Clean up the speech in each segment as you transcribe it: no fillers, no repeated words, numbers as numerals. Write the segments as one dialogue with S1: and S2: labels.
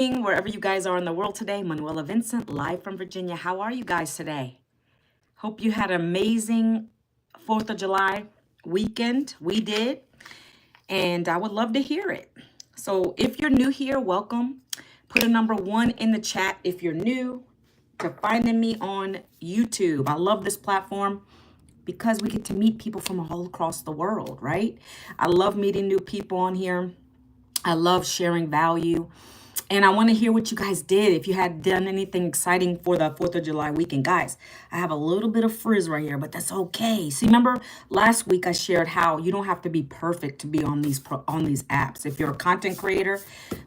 S1: Wherever you guys are in the world today. Manuela Vincent, live from Virginia. How are you guys today? Hope you had an amazing 4th of July weekend. We did, and I would love to hear it. So if you're new here, welcome. Put a number 1 in the chat if you're new to finding me on YouTube. I love this platform because we get to meet people from all across the world, right? I love meeting new people on here. I love sharing value. And I want to hear what you guys did. If you had done anything exciting for the 4th of July weekend. Guys, I have a little bit of frizz right here, but that's okay. See, remember last week I shared how you don't have to be perfect to be on these apps. If you're a content creator,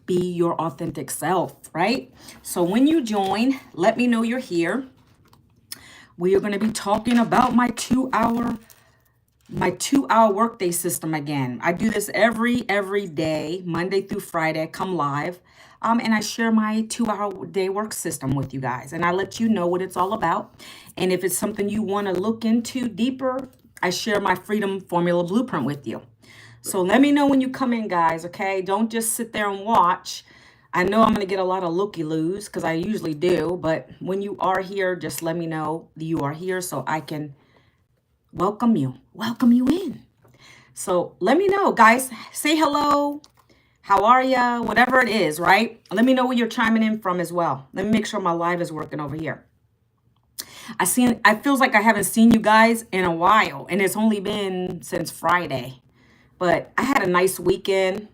S1: be your authentic self, right? So when you join, let me know you're here. We are going to be talking about my 2-hour workday system again. I do this every day, Monday through Friday. I come live, and I share my 2-hour day work system with you guys, and I let you know what it's all about. And if it's something you want to look into deeper, I share my Freedom Formula Blueprint with you. So let me know when you come in, guys. Okay, don't just sit there and watch. I know I'm going to get a lot of looky-loos because I usually do, but when you are here, just let me know you are here so I can welcome you in. So let me know, guys. Say hello. How are ya? Whatever it is, right? Let me know where you're chiming in from as well. Let me make sure my live is working over here. I feels like I haven't seen you guys in a while, and it's only been since Friday. But I had a nice weekend,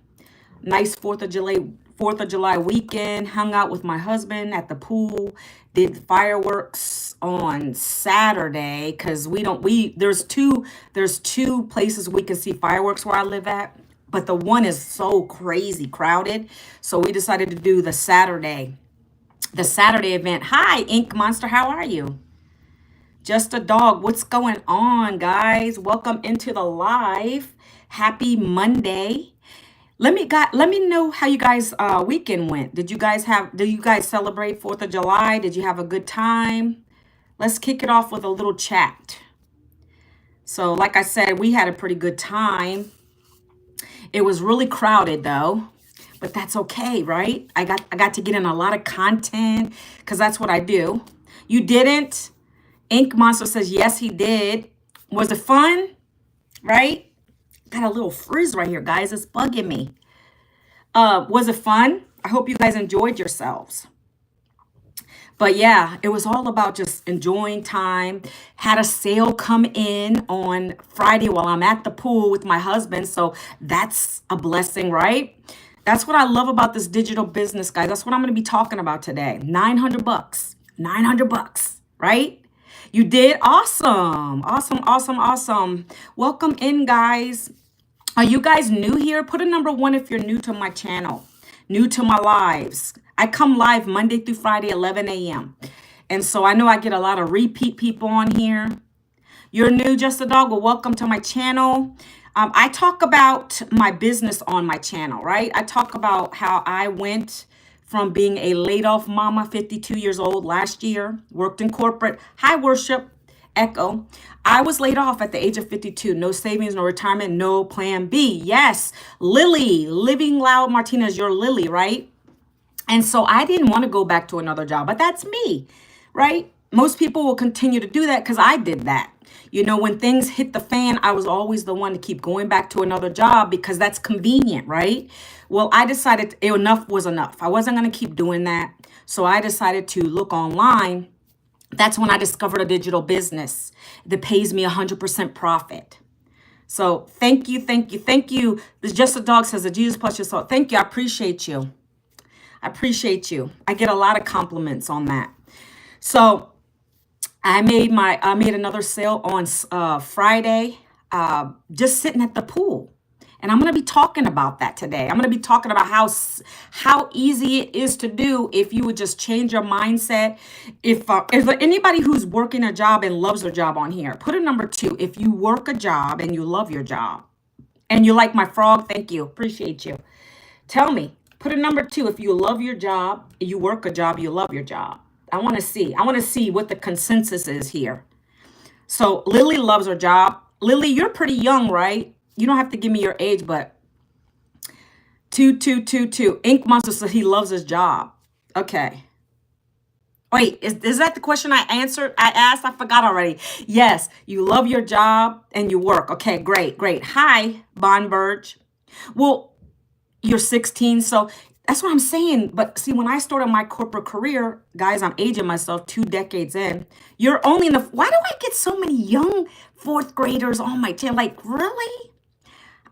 S1: nice 4th of July weekend, hung out with my husband at the pool, did fireworks on Saturday because there's two places we can see fireworks where I live at, but the one is so crazy crowded. So we decided to do the Saturday event. Hi, Ink Monster, how are you? Just a dog. What's going on, guys? Welcome into the live. Happy Monday. Let me know how you guys weekend went. Did you guys celebrate 4th of July? Did you have a good time? Let's kick it off with a little chat. So like I said, we had a pretty good time. It was really crowded though, but that's okay, right? I got to get in a lot of content because that's what I do. You didn't? Ink Monster says yes, he did. Was it fun? Right? Got a little frizz right here, guys. It's bugging me. Was it fun? I hope you guys enjoyed yourselves. But yeah, it was all about just enjoying time. Had a sale come in on Friday while I'm at the pool with my husband. So that's a blessing, right? That's what I love about this digital business, guys. That's what I'm going to be talking about today. $900. $900, right? You did? Awesome. Awesome. Welcome in, guys. Are you guys new here? Put a number 1 if you're new to my channel, new to my lives. I come live Monday through Friday, 11 a.m. And so I know I get a lot of repeat people on here. You're new, Just a Dog? Well, welcome to my channel. I talk about my business on my channel, right? I talk about how I went from being a laid-off mama, 52 years old last year, worked in corporate. Hi, Worship. Echo. I was laid off at the age of 52. No savings, no retirement, no plan B. Yes, Lily, Living Loud Martinez, you're Lily, right? And so I didn't want to go back to another job, but that's me, right? Most people will continue to do that because I did that. You know, when things hit the fan, I was always the one to keep going back to another job because that's convenient, right? Well, I decided enough was enough. I wasn't going to keep doing that. So I decided to look online. That's when I discovered a digital business that pays me 100% profit. So thank you. This Just a Dog says, a Jesus plus your soul. Thank you. I appreciate you. I get a lot of compliments on that. So I made another sale on Friday, just sitting at the pool. And I'm going to be talking about that today. I'm going to be talking about how easy it is to do if you would just change your mindset. If anybody who's working a job and loves their job on here, put a number 2. If you work a job and you love your job and you like my frog, thank you. Appreciate you. Tell me, put a number 2. If you love your job, you work a job, you love your job. I want to see what the consensus is here. So Lily loves her job. Lily, you're pretty young, right? You don't have to give me your age, but 2222. Ink Monster says he loves his job. Okay. Wait, is that the question I answered? I asked? I forgot already. Yes, you love your job and you work. Okay, great, great. Hi, Bon Burge. Well, you're 16, so that's what I'm saying. But see, when I started my corporate career, guys, I'm aging myself 2 decades in. You're only in the. Why do I get so many young fourth graders on my team? Like, really?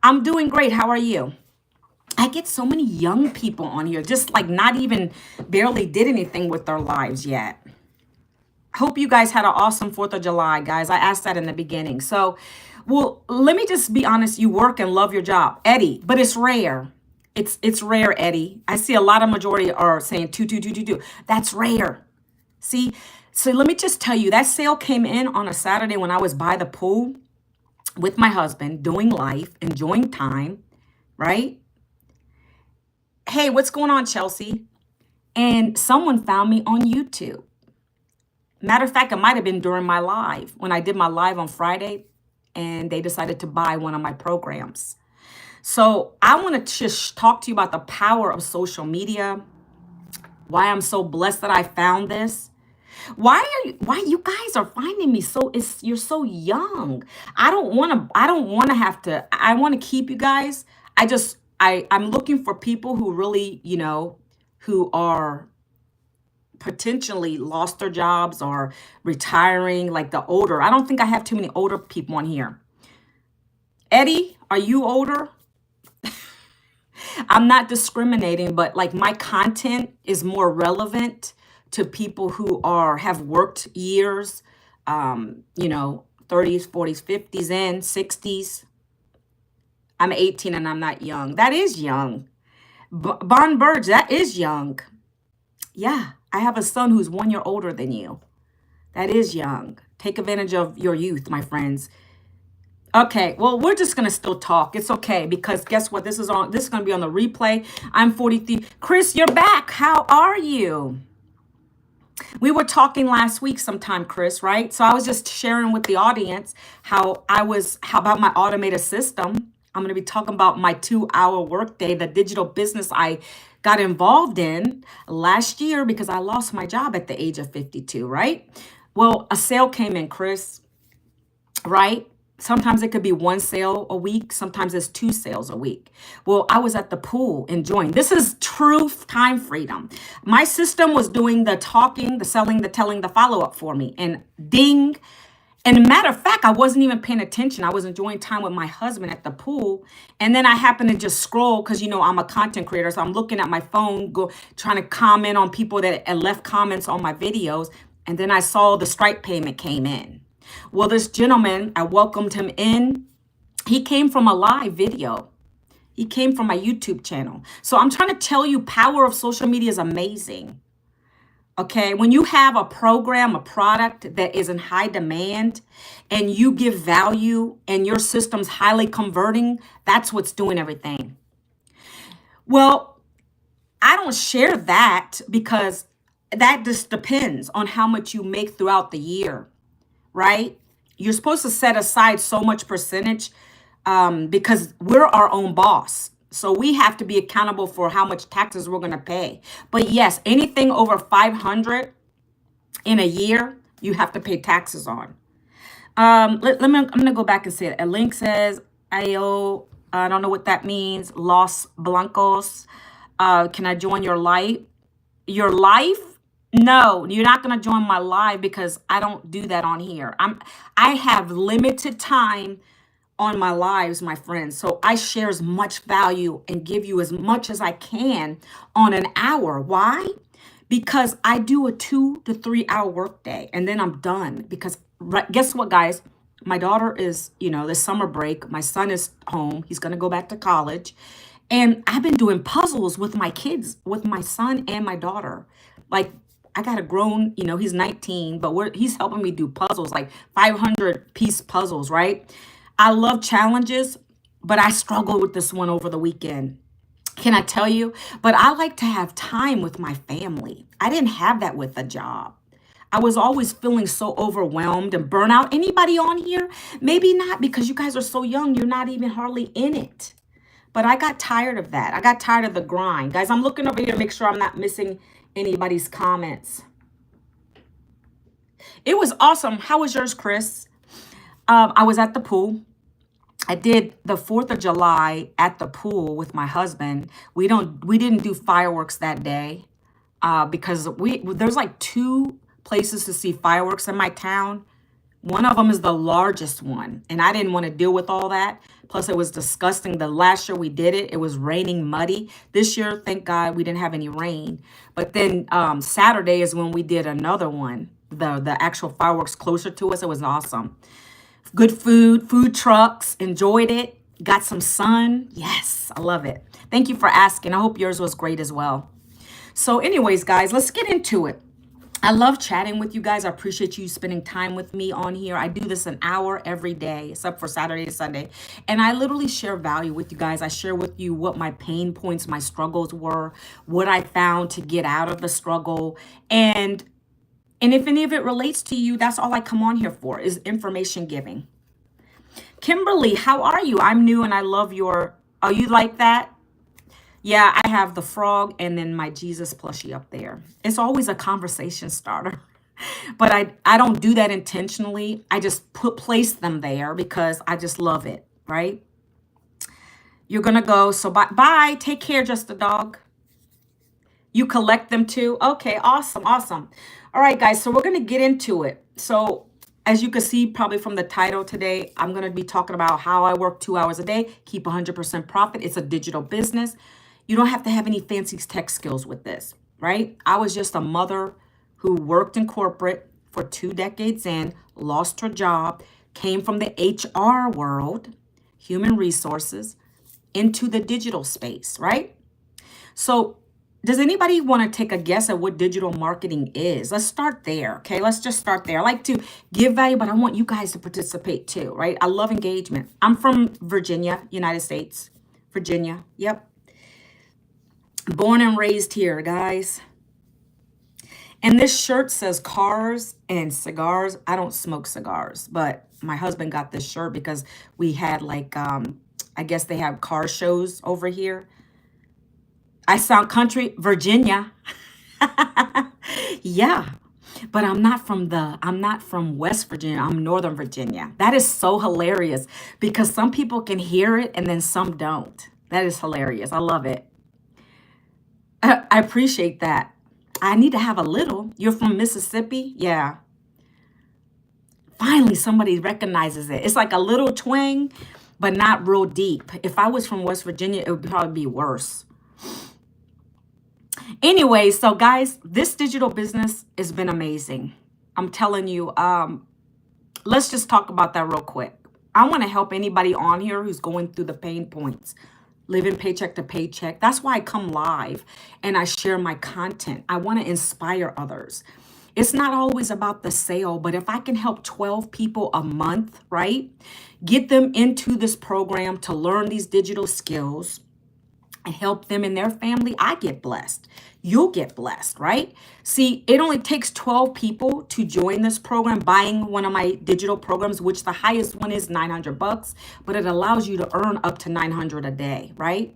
S1: I'm doing great. How are you? I get so many young people on here, just like not even barely did anything with their lives yet. Hope you guys had an awesome 4th of July, guys. I asked that in the beginning. So, well, let me just be honest. You work and love your job, Eddie, but it's rare. It's rare, Eddie. I see a lot of majority are saying two, two, two, two, two. That's rare. See, so let me just tell you that sale came in on a Saturday when I was by the pool with my husband, doing life, enjoying time, right? Hey, what's going on, Chelsea? And someone found me on YouTube. Matter of fact, it might have been during my live when I did my live on Friday and they decided to buy one of my programs. So I want to just talk to you about the power of social media, why I'm so blessed that I found this. Why you guys are finding me so you're so young. I don't want to have to I want to keep you guys. I'm looking for people who really, who are potentially lost their jobs or retiring, like the older. I don't think I have too many older people on here. Eddie, are you older? I'm not discriminating, but like my content is more relevant to people who have worked years, 30s, 40s, 50s, and 60s. I'm 18 and I'm not young. That is young. Bon Burge, that is young. Yeah, I have a son who's 1 year older than you. That is young. Take advantage of your youth, my friends. Okay, well, we're just gonna still talk. It's okay because guess what? This is gonna be on the replay. I'm 43. Chris, you're back. How are you? We were talking last week sometime, Chris, right? So I was just sharing with the audience how about my automated system. I'm going to be talking about my 2-hour workday, the digital business I got involved in last year because I lost my job at the age of 52, right? Well, a sale came in, Chris, right? Sometimes it could be one sale a week. Sometimes it's 2 sales a week. Well, I was at the pool enjoying. This is true time freedom. My system was doing the talking, the selling, the telling, the follow-up for me. And ding. And matter of fact, I wasn't even paying attention. I was enjoying time with my husband at the pool. And then I happened to just scroll because, I'm a content creator. So I'm looking at my phone, trying to comment on people that left comments on my videos. And then I saw the Stripe payment came in. Well, this gentleman, I welcomed him in. He came from a live video. He came from my YouTube channel. So I'm trying to tell you, power of social media is amazing. Okay, when you have a program, a product that is in high demand and you give value and your system's highly converting, that's what's doing everything. Well, I don't share that because that just depends on how much you make throughout the year, right? You're supposed to set aside so much percentage because we're our own boss. So we have to be accountable for how much taxes we're going to pay. But yes, anything over 500 in a year, you have to pay taxes on. I'm going to go back and say it. A link says, I don't know what that means. Los Blancos. Can I join your life? Your life? No, you're not going to join my live because I don't do that on here. I have limited time on my lives, my friends. So I share as much value and give you as much as I can on an hour. Why? Because I do a 2 to 3 hour workday and then I'm done. Because guess what, guys? My daughter is, this summer break. My son is home. He's going to go back to college. And I've been doing puzzles with my kids, with my son and my daughter. Like, I got a grown, he's 19, but he's helping me do puzzles, like 500-piece puzzles, right? I love challenges, but I struggled with this one over the weekend. Can I tell you? But I like to have time with my family. I didn't have that with a job. I was always feeling so overwhelmed and burnout. Anybody on here? Maybe not because you guys are so young. You're not even hardly in it. But I got tired of that. I got tired of the grind. Guys, I'm looking over here to make sure I'm not missing anybody's comments. It was awesome. How was yours, Chris? I was at the pool. I did the 4th of July at the pool with my husband. We didn't do fireworks that day because there's like 2 places to see fireworks in my town. One of them is the largest one, and I didn't want to deal with all that. Plus, it was disgusting. The last year we did it, it was raining muddy. This year, thank God, we didn't have any rain. But then Saturday is when we did another one, the actual fireworks closer to us. It was awesome. Good food trucks, enjoyed it. Got some sun. Yes, I love it. Thank you for asking. I hope yours was great as well. So anyways, guys, let's get into it. I love chatting with you guys. I appreciate you spending time with me on here. I do this an hour every day, except for Saturday and Sunday. And I literally share value with you guys. I share with you what my pain points, my struggles were, what I found to get out of the struggle. And if any of it relates to you, that's all I come on here for, is information giving. Kimberly, how are you? I'm new and I love your, oh, you like that? Yeah, I have the frog and then my Jesus plushie up there. It's always a conversation starter. But I don't do that intentionally. I just place them there because I just love it, right? You're going to go. So bye. Take care, Just a Dog. You collect them too? Okay, awesome. All right, guys. So we're going to get into it. So as you can see probably from the title today, I'm going to be talking about how I work 2 hours a day, keep 100% profit. It's a digital business. You don't have to have any fancy tech skills with this, right? I was just a mother who worked in corporate for 2 decades in, lost her job, came from the HR world, human resources, into the digital space, right? So does anybody want to take a guess at what digital marketing is? Let's start there, okay? Let's just start there. I like to give value, but I want you guys to participate too, right? I love engagement. I'm from Virginia, United States. Virginia, yep. Born and raised here, guys. And this shirt says cars and cigars. I don't smoke cigars, but my husband got this shirt because we had like, I guess they have car shows over here. I sound country, Virginia. Yeah, but I'm not from West Virginia. I'm Northern Virginia. That is so hilarious because some people can hear it and then some don't. That is hilarious. I love it. I appreciate that. I need to have a little. You're from Mississippi? Yeah. Finally, somebody recognizes it. It's like a little twang, but not real deep. If I was from West Virginia, it would probably be worse. Anyway, so guys, this digital business has been amazing. I'm telling you, let's just talk about that real quick. I want to help anybody on here who's going through the pain points, living paycheck to paycheck. That's why I come live and I share my content. I want to inspire others. It's not always about the sale, but if I can help 12 people a month, right? Get them into this program to learn these digital skills and help them and their family, I get blessed. You'll get blessed, right? See, it only takes 12 people to join this program, buying one of my digital programs, which the highest one is $900, but it allows you to earn up to $900 a day, right?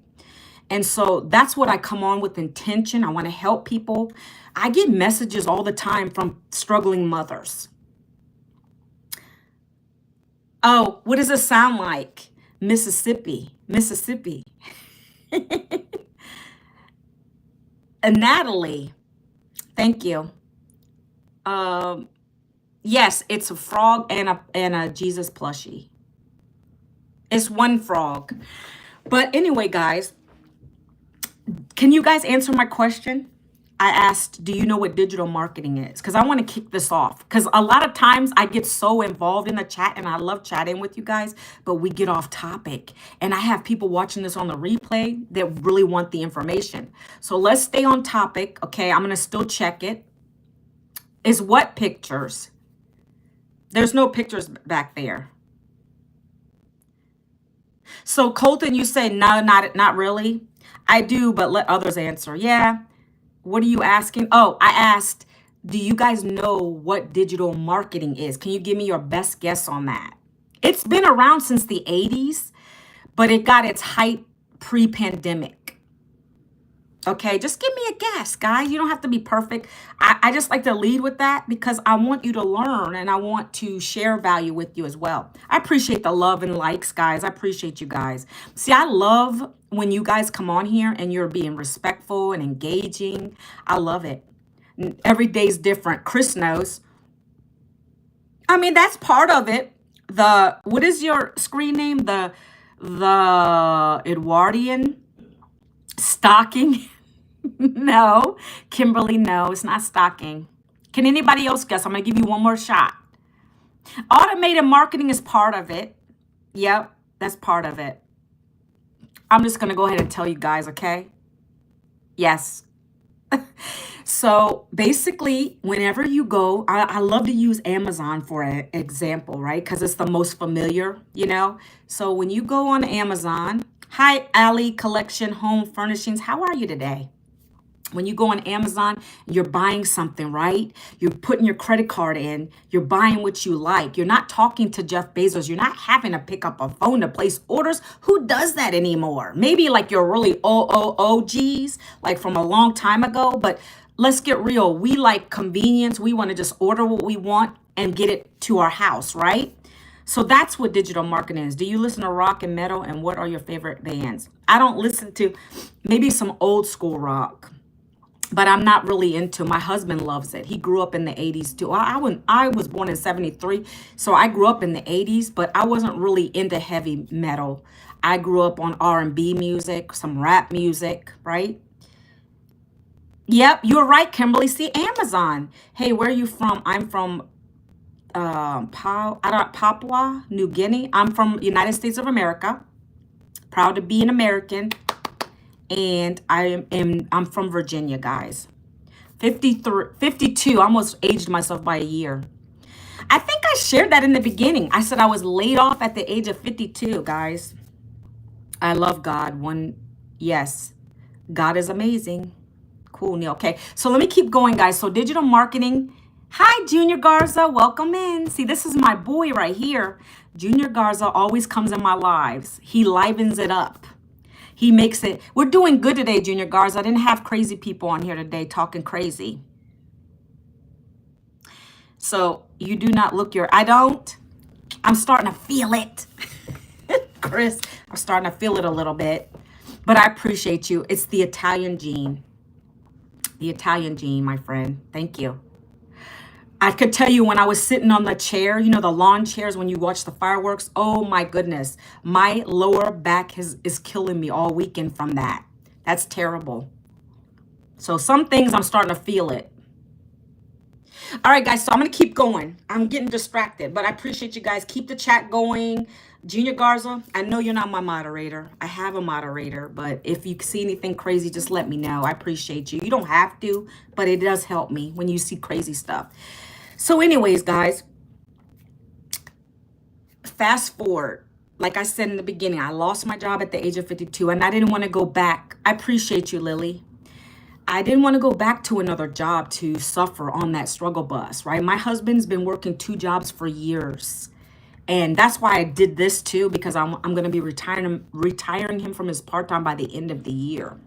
S1: And so that's what I come on with intention. I want to help people. I get messages all the time from struggling mothers. Oh, what does it sound like? Mississippi. And Natalie, thank you. Yes, it's a frog and a Jesus plushie. It's one frog. But anyway, guys, can you guys answer my question? I asked, do you know what digital marketing is? Because I want to kick this off. Because a lot of times I get so involved in the chat and I love chatting with you guys, but we get off topic. And I have people watching this on the replay that really want the information. So let's stay on topic. Okay, I'm going to still check it. Is what pictures? There's no pictures back there. So Colton, you say, no, not really. I do, but let others answer. Yeah. What are you asking? Oh, I asked, do you guys know what digital marketing is? Can you give me your best guess on that? It's been around since the 80s, but it got its height pre-pandemic? Okay, just give me a guess, guys. You don't have to be perfect. I just like to lead with that because I want you to learn and I want to share value with you as well. I appreciate the love and likes, guys. I appreciate you guys. See, I love when you guys come on here and you're being respectful and engaging. I love it. Every day's different. Chris knows. I mean, that's part of it. What is your screen name? The Edwardian stocking. No, Kimberly, no, it's not stocking. Can anybody else guess? I'm going to give you one more shot. Automated marketing is part of it. Yep, that's part of it. I'm just going to go ahead and tell you guys, okay? Yes. So basically, whenever you go, I love to use Amazon for an example, right? Because it's the most familiar, you know? So when you go on Amazon, hi, Ali Collection Home Furnishings, how are you today? When you go on Amazon, you're buying something, right? You're putting your credit card in. You're buying what you like. You're not talking to Jeff Bezos. You're not having to pick up a phone to place orders. Who does that anymore? Maybe like you're really OGs, like from a long time ago. But let's get real. We like convenience. We want to just order what we want and get it to our house, right? So that's what digital marketing is. Do you listen to rock and metal? And what are your favorite bands? I don't listen to maybe some old school rock. But I'm not really into. My husband loves it. He grew up in the 80s too. I was born in 73, so I grew up in the 80s, but I wasn't really into heavy metal. I grew up on R&B music, some rap music, right? Yep, you're right, Kimberly. See, Amazon. Hey, where are you from? I'm from Papua New Guinea. I'm from United States of America. Proud to be an American. And I'm from Virginia, guys. 53, 52, almost aged myself by a year. I think I shared that in the beginning. I said I was laid off at the age of 52, guys. I love God. Yes, God is amazing. Cool, Neil. Okay, so let me keep going, guys. So digital marketing. Hi, Junior Garza. Welcome in. See, this is my boy right here. Junior Garza always comes in my lives. He livens it up. He makes it. We're doing good today, Junior Garza. I didn't have crazy people on here today talking crazy. So you do not look I don't. I'm starting to feel it. Chris, I'm starting to feel it a little bit. But I appreciate you. It's the Italian gene. The Italian gene, my friend. Thank you. I could tell you when I was sitting on the chair, you know, the lawn chairs when you watch the fireworks. Oh my goodness. My lower back is killing me all weekend from that. That's terrible. So some things I'm starting to feel it. All right, guys. So I'm going to keep going. I'm getting distracted, but I appreciate you guys. Keep the chat going. Junior Garza, I know you're not my moderator. I have a moderator, but if you see anything crazy, just let me know. I appreciate you. You don't have to, but it does help me when you see crazy stuff. So anyways, guys, fast forward. Like I said in the beginning, I lost my job at the age of 52 and I didn't want to go back. I appreciate you, Lily. I didn't want to go back to another job to suffer on that struggle bus, right? My husband's been working 2 jobs for years. And that's why I did this too, because I'm going to be retiring him from his part-time by the end of the year.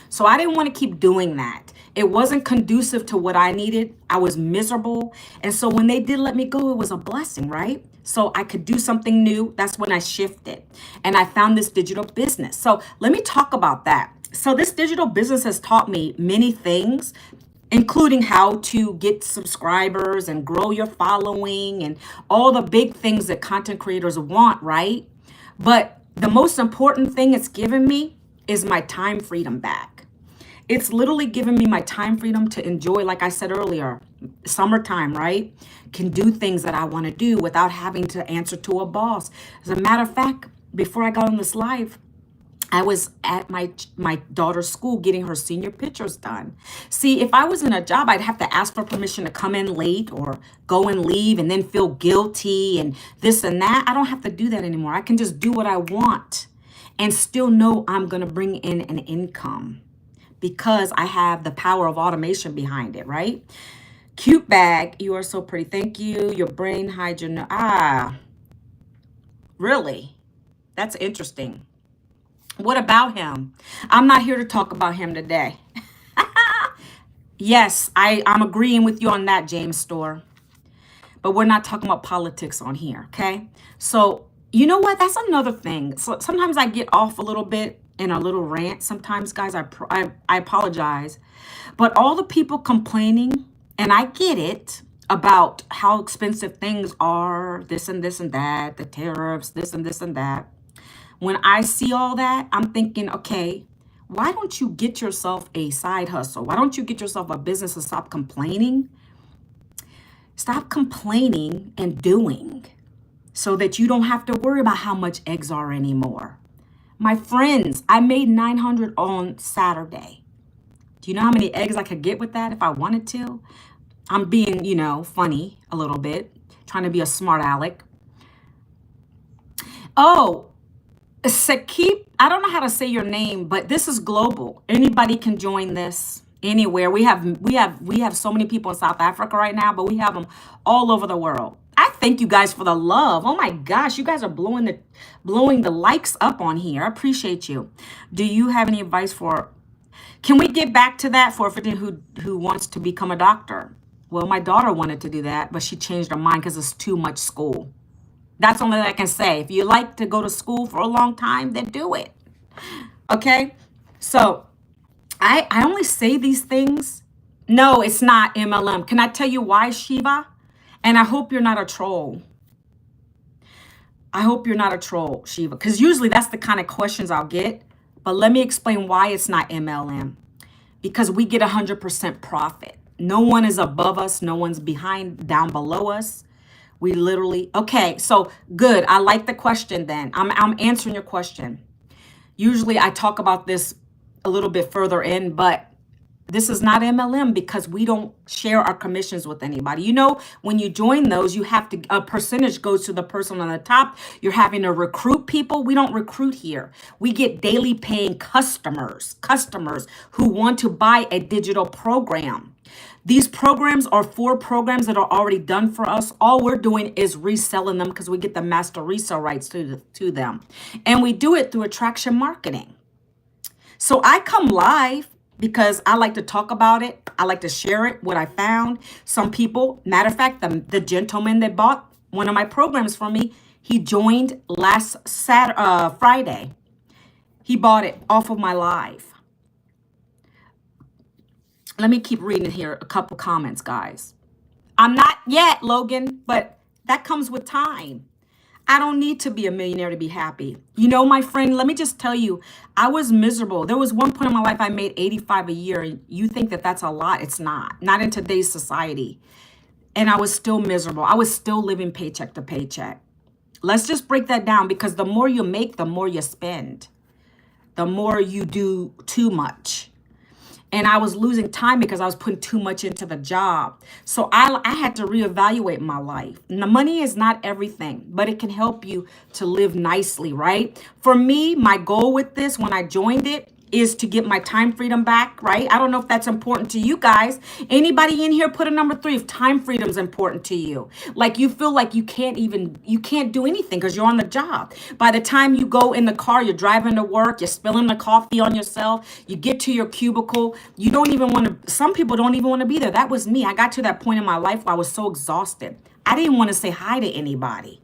S1: So I didn't want to keep doing that. It wasn't conducive to what I needed. I was miserable. And so when they did let me go, it was a blessing, right? So I could do something new. That's when I shifted. And I found this digital business. So let me talk about that. So this digital business has taught me many things, including how to get subscribers and grow your following and all the big things that content creators want, right? But the most important thing it's given me is my time freedom back. It's literally given me my time freedom to enjoy, like I said earlier, summertime, right? Can do things that I want to do without having to answer to a boss. As a matter of fact, before I got on this live, I was at my daughter's school getting her senior pictures done. See, if I was in a job, I'd have to ask for permission to come in late or go and leave and then feel guilty and this and that. I don't have to do that anymore. I can just do what I want and still know I'm going to bring in an income because I have the power of automation behind it, right? Cute bag. You are so pretty. Thank you. Your brain hygiene. Really? That's interesting. What about him? I'm not here to talk about him today. Yes, I'm agreeing with you on that, James Store. But we're not talking about politics on here, okay? So, you know what? That's another thing. So sometimes I get off a little bit in a little rant. Sometimes, guys, I apologize. But all the people complaining, and I get it, about how expensive things are, this and that, the tariffs, this and this and that. When I see all that, I'm thinking, okay, why don't you get yourself a side hustle? Why don't you get yourself a business and stop complaining? Stop complaining and doing so that you don't have to worry about how much eggs are anymore. My friends, I made 900 on Saturday. Do you know how many eggs I could get with that if I wanted to? I'm being, funny a little bit, trying to be a smart aleck. Oh, Sakip, I don't know how to say your name, but this is global. Anybody can join this anywhere. We have so many people in South Africa right now, but we have them all over the world. I thank you guys for the love. Oh my gosh, you guys are blowing the likes up on here. I appreciate you. Do you have any advice for? Can we get back to that for a 15 who wants to become a doctor? Well, my daughter wanted to do that, but she changed her mind because it's too much school. That's only that I can say. If you like to go to school for a long time, then do it. Okay? So I only say these things. No, it's not MLM. Can I tell you why, Shiva? And I hope you're not a troll. I hope you're not a troll, Shiva, because usually that's the kind of questions I'll get. But let me explain why it's not MLM. Because we get 100% profit. No one is above us. No one's down below us. We literally, okay, so good. I like the question then. I'm answering your question. Usually I talk about this a little bit further in, but this is not MLM because we don't share our commissions with anybody. When you join those, a percentage goes to the person on the top. You're having to recruit people. We don't recruit here. We get daily paying customers who want to buy a digital program. These programs are 4 programs that are already done for us. All we're doing is reselling them because we get the master resale rights to them. And we do it through attraction marketing. So I come live because I like to talk about it. I like to share it, what I found. Some people, matter of fact, the gentleman that bought one of my programs from me, he joined last Friday. He bought it off of my live. Let me keep reading here. A couple comments, guys. I'm not yet, Logan, but that comes with time. I don't need to be a millionaire to be happy. My friend, let me just tell you, I was miserable. There was one point in my life I made 85 a year. You think that that's a lot? It's not in today's society. And I was still miserable. I was still living paycheck to paycheck. Let's just break that down because the more you make, the more you spend. The more you do too much. And I was losing time because I was putting too much into the job. So I had to reevaluate my life. And the money is not everything, but it can help you to live nicely, right? For me, my goal with this when I joined it is to get my time freedom back, right? I don't know if that's important to you guys. Anybody in here put a number 3 if time freedom is important to you. Like you feel like you can't do anything because you're on the job. By the time you go in the car, you're driving to work, you're spilling the coffee on yourself, you get to your cubicle, you don't even want to, some people don't even want to be there. That was me. I got to that point in my life where I was so exhausted. I didn't want to say hi to anybody.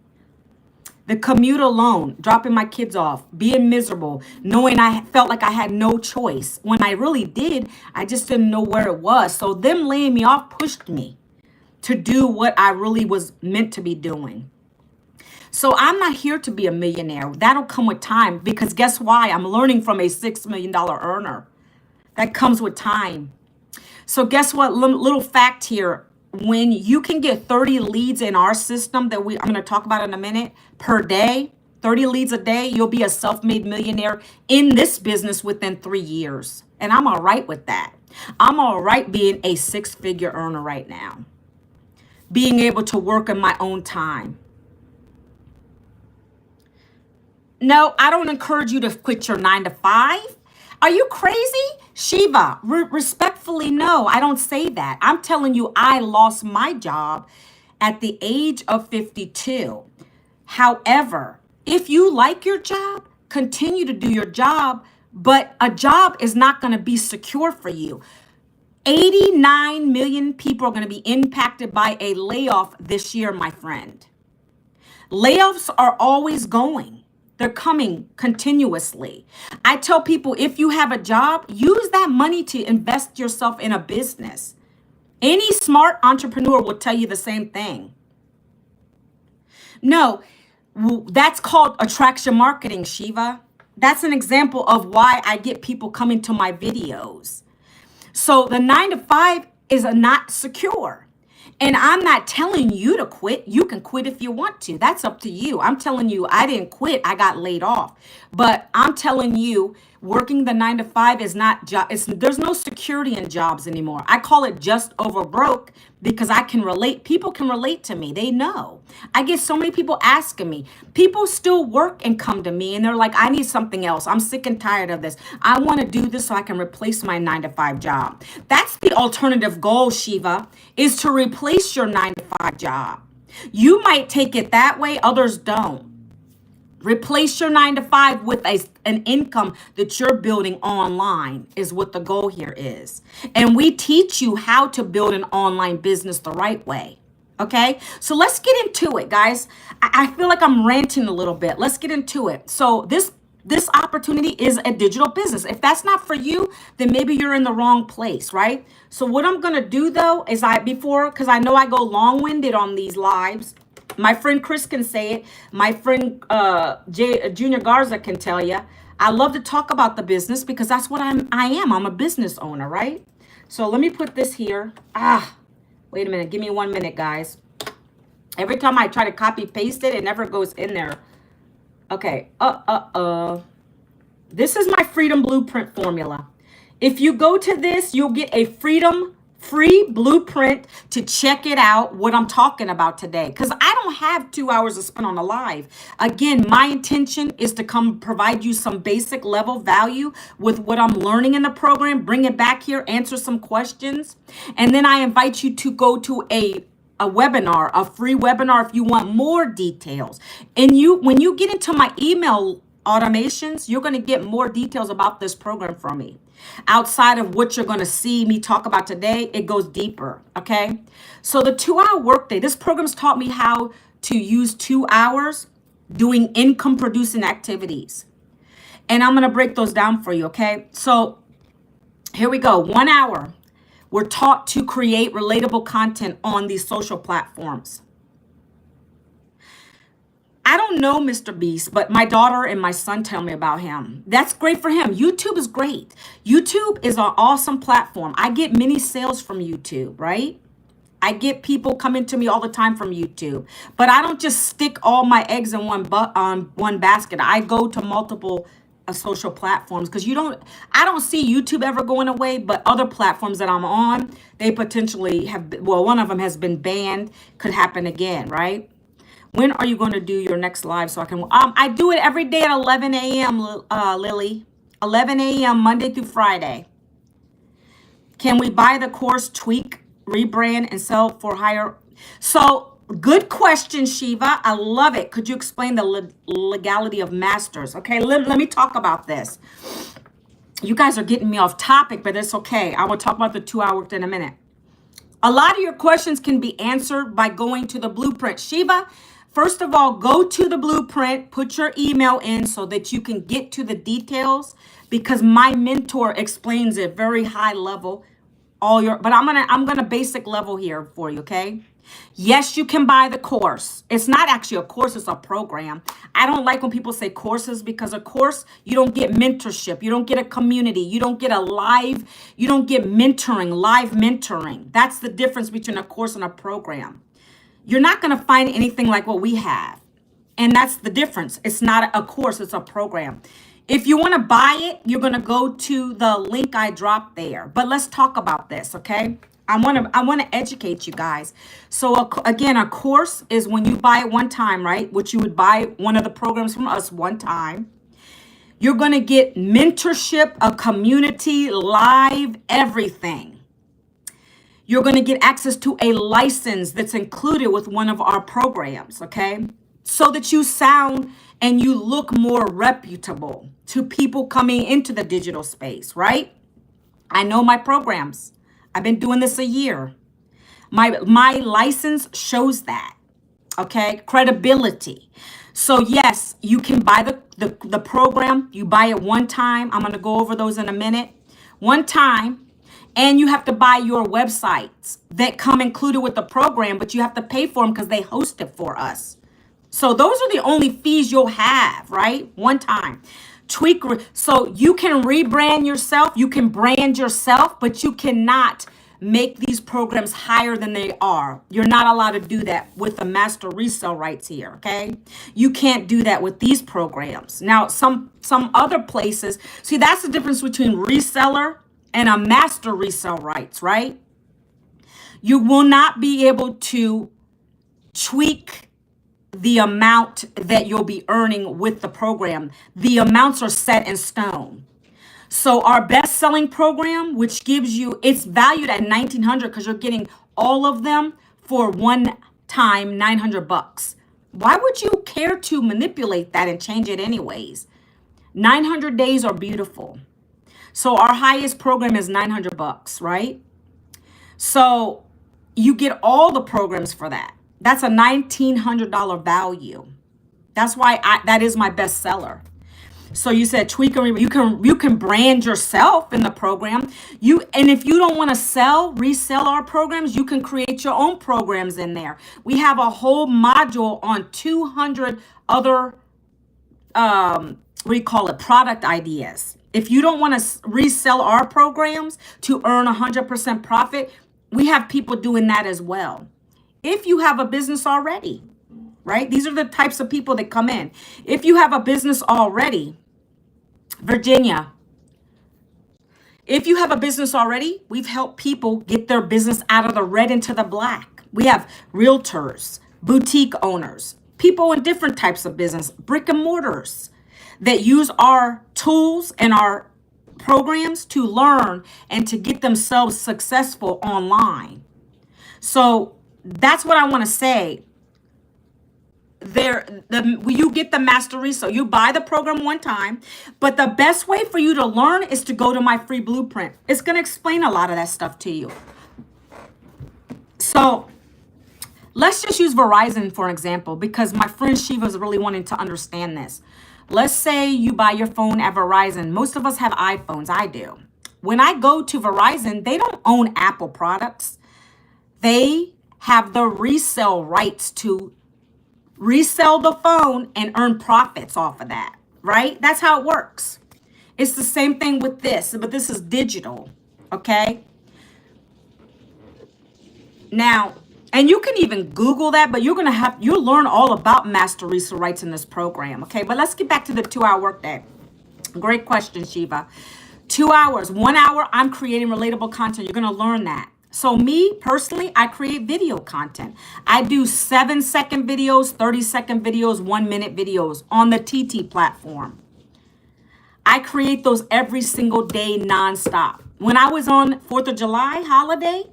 S1: The commute alone, dropping my kids off, being miserable, knowing I felt like I had no choice. When I really did, I just didn't know where it was. So them laying me off pushed me to do what I really was meant to be doing. So I'm not here to be a millionaire. That'll come with time because guess why? I'm learning from a $6 million earner. That comes with time. So guess what? Little fact here. When you can get 30 leads in our system that I'm going to talk about in a minute per day, 30 leads a day, you'll be a self-made millionaire in this business within 3 years. And I'm all right with that. I'm all right being a 6-figure earner right now. Being able to work in my own time. No, I don't encourage you to quit your 9 to 5. Are you crazy? Shiva, respectfully, no, I don't say that. I'm telling you, I lost my job at the age of 52. However, if you like your job, continue to do your job, but a job is not going to be secure for you. 89 million people are going to be impacted by a layoff this year, my friend. Layoffs are always going. They're coming continuously. I tell people, if you have a job, use that money to invest yourself in a business. Any smart entrepreneur will tell you the same thing. No, that's called attraction marketing, Shiva. That's an example of why I get people coming to my videos. So the 9 to 5 is not secure. And I'm not telling you to quit. You can quit if you want to. That's up to you. I'm telling you, I didn't quit. I got laid off. But I'm telling you, working the 9 to 5 is not there's no security in jobs anymore. I call it just over broke because I can relate. People can relate to me. They know. I get so many people asking me. People still work and come to me and they're like, I need something else. I'm sick and tired of this. I want to do this so I can replace my 9 to 5 job. That's the alternative goal, Shiva, is to replace your 9 to 5 job. You might take it that way. Others don't. Replace your 9 to 5 with an income that you're building online is what the goal here is. And we teach you how to build an online business the right way. Okay, so let's get into it, guys. I feel like I'm ranting a little bit. Let's get into it. So this opportunity is a digital business. If that's not for you, then maybe you're in the wrong place, right? So what I'm going to do though is because I know I go long-winded on these lives. My friend Chris can say it. My friend Junior Garza can tell you. I love to talk about the business because that's what I am. I'm a business owner, right? So let me put this here. Wait a minute. Give me 1 minute, guys. Every time I try to copy paste it, it never goes in there. Okay. This is my freedom blueprint formula. If you go to this, you'll get a free blueprint to check it out, what I'm talking about today. Because I don't have 2 hours to spend on a live. Again, my intention is to come provide you some basic level value with what I'm learning in the program, bring it back here, answer some questions. And then I invite you to go to a webinar, a free webinar if you want more details. And when you get into my email automations, you're going to get more details about this program from me. Outside of what you're going to see me talk about today, it goes deeper, okay? So the 2-hour workday, this program's taught me how to use 2 hours doing income producing activities. And I'm going to break those down for you, okay? So here we go. 1 hour. We're taught to create relatable content on these social platforms. I don't know Mr. Beast, but my daughter and my son tell me about him. That's great for him. YouTube is great. YouTube is an awesome platform. I get many sales from YouTube, right? I get people coming to me all the time from YouTube. But I don't just stick all my eggs in one basket. I go to multiple social platforms because I don't see YouTube ever going away, but other platforms that I'm on, they potentially one of them has been banned, could happen again, right? When are you going to do your next live so I can... I do it every day at 11 a.m., Lily. 11 a.m., Monday through Friday. Can we buy the course, tweak, rebrand, and sell for higher... So, good question, Shiva. I love it. Could you explain the legality of masters? Okay, let me talk about this. You guys are getting me off topic, but it's okay. I will talk about the 2-hour workday in a minute. A lot of your questions can be answered by going to the blueprint. Shiva, first of all, go to the blueprint, put your email in so that you can get to the details because my mentor explains it very high level. But I'm gonna basic level here for you, okay? Yes, you can buy the course. It's not actually a course, it's a program. I don't like when people say courses because a course, you don't get mentorship, you don't get a community, you don't get you don't get mentoring, live mentoring. That's the difference between a course and a program. You're not going to find anything like what we have. And that's the difference. It's not a course, it's a program. If you want to buy it, you're going to go to the link I dropped there. But let's talk about this, okay? I want to educate you guys. So again, a course is when you buy it one time, right? Which you would buy one of the programs from us one time. You're going to get mentorship, a community, live, everything. You're going to get access to a license that's included with one of our programs, okay? so that you sound and you look more reputable to people coming into the digital space, right? I know my programs. I've been doing this a year. My license shows that. Okay, credibility. So yes, you can buy the program. You buy it one time. I'm going to go over those in a minute. One time. And you have to buy your websites that come included with the program, but you have to pay for them because they host it for us. So those are the only fees you'll have, right? One time. So you can rebrand yourself, you can brand yourself, but you cannot make these programs higher than they are. You're not allowed to do that with the master resale rights here, okay? You can't do that with these programs. Now, some other places, see, that's the difference between reseller and a master resale rights, right? You will not be able to tweak the amount that you'll be earning with the program. The amounts are set in stone. So our best-selling program, which gives you, it's valued at $1,900 because you're getting all of them for one time, $900. Why would you care to manipulate that and change it anyways? 900 days are beautiful. So our highest program is $900, right? So you get all the programs for that. That's a $1,900 value. That's why that is my best seller. So you said tweak and you can brand yourself in the program. And if you don't want to resell our programs, you can create your own programs in there. We have a whole module on 200 other product ideas. If you don't want to resell our programs to earn 100% profit, we have people doing that as well. If you have a business already, right? These are the types of people that come in. If you have a business already, Virginia, if you have a business already, we've helped people get their business out of the red into the black. We have realtors, boutique owners, people in different types of business, brick and mortars that use our tools and our programs to learn and to get themselves successful online. So that's what I want to say. You get the mastery, so you buy the program one time, but the best way for you to learn is to go to my free blueprint. It's going to explain a lot of that stuff to you. So let's just use Verizon for example, because my friend Shiva is really wanting to understand this. Let's say you buy your phone at Verizon. Most of us have iPhones. I do. When I go to Verizon, they don't own Apple products. They have the resale rights to resell the phone and earn profits off of that, right? That's how it works. It's the same thing with this, but this is digital, okay? Now, and you can even Google that, but you'll learn all about master resale rights in this program, okay? But let's get back to the 2-hour workday. Great question, Shiva. 2 hours, 1 hour, I'm creating relatable content. You're gonna learn that. So me personally, I create video content. I do 7-second videos, 30-second videos, 1-minute videos on the TT platform. I create those every single day nonstop. When I was on 4th of July holiday,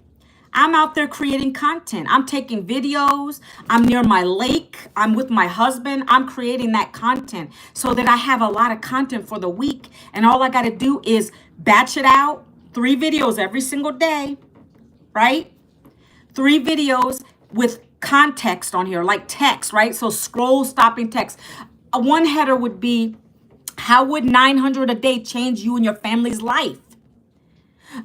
S1: I'm out there creating content. I'm taking videos. I'm near my lake. I'm with my husband. I'm creating that content so that I have a lot of content for the week. And all I got to do is batch it out. 3 videos every single day. Right? 3 videos with context on here, like text, right? So scroll stopping text. One header would be, how would 900 a day change you and your family's life?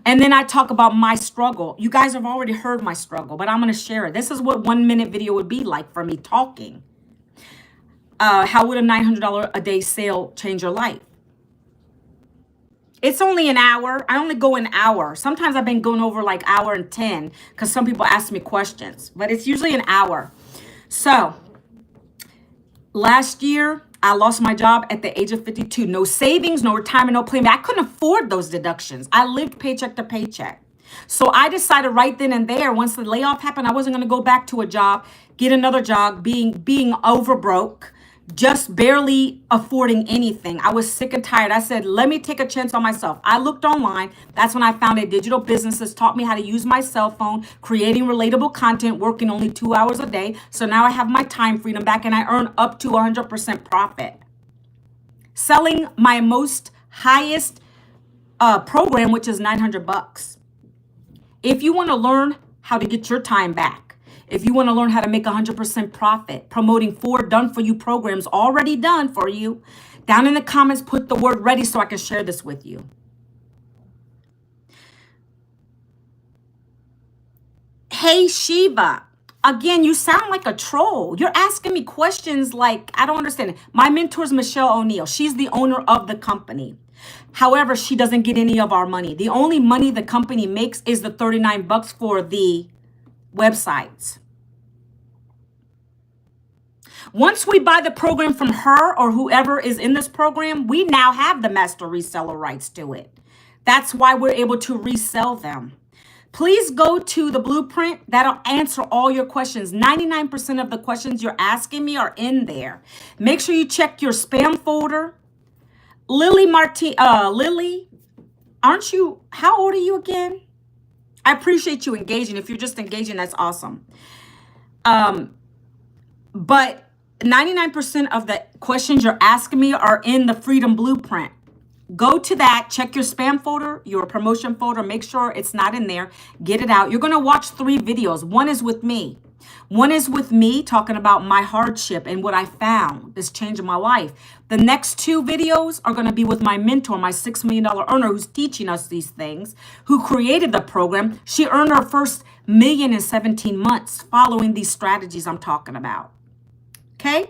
S1: And then I talk about my struggle. You guys have already heard my struggle, but I'm going to share it. This is what 1-minute video would be like for me talking. How would a $900 a day sale change your life? It's only an hour. I only go an hour. Sometimes I've been going over like hour and 10 because some people ask me questions, but it's usually an hour. So last year, I lost my job at the age of 52. No savings, no retirement, no plan. I couldn't afford those deductions. I lived paycheck to paycheck. So I decided right then and there, once the layoff happened, I wasn't going to go back to a job, get another job, being over broke, just barely affording anything. I was sick and tired. I said, let me take a chance on myself. I looked online. That's when I found a digital business that's taught me how to use my cell phone, creating relatable content, working only 2 hours a day. So now I have my time freedom back and I earn up to 100% profit. Selling my most highest program, which is $900. If you want to learn how to get your time back, if you want to learn how to make 100% profit, promoting 4 done-for-you programs already done for you, down in the comments, put the word ready so I can share this with you. Hey, Shiva. Again, you sound like a troll. You're asking me questions like, I don't understand it. My mentor is Michelle O'Neill. She's the owner of the company. However, she doesn't get any of our money. The only money the company makes is the $39 for the websites. Once we buy the program from her or whoever is in this program, we now have the master reseller rights to it. That's why we're able to resell them. Please go to the blueprint. That'll answer all your questions. 99% of the questions you're asking me are in there. Make sure you check your spam folder. Lily, aren't you, how old are you again? I appreciate you engaging. If you're just engaging, that's awesome. But 99% of the questions you're asking me are in the Freedom Blueprint. Go to that, check your spam folder, your promotion folder, make sure it's not in there, get it out. You're going to watch 3 videos. One is with me. One is with me talking about my hardship and what I found is changing my life. The next 2 videos are going to be with my mentor, my $6 million earner who's teaching us these things, who created the program. She earned her first $1 million in 17 months following these strategies I'm talking about. Okay?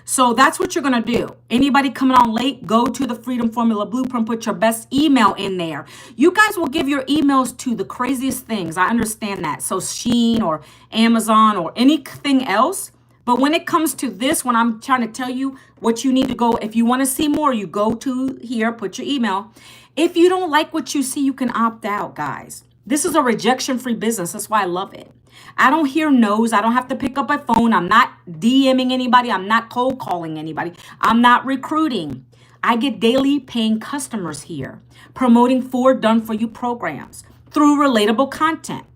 S1: So that's what you're going to do. Anybody coming on late, go to the Freedom Formula Blueprint, put your best email in there. You guys will give your emails to the craziest things. I understand that. So Shein or Amazon or anything else. But when it comes to this, when I'm trying to tell you what you need to go, if you want to see more, you go to here, put your email. If you don't like what you see, you can opt out, guys. This is a rejection-free business. That's why I love it. I don't hear no's. I don't have to pick up my phone. I'm not DMing anybody. I'm not cold calling anybody. I'm not recruiting. I get daily paying customers here, promoting 4 done-for-you programs through relatable content.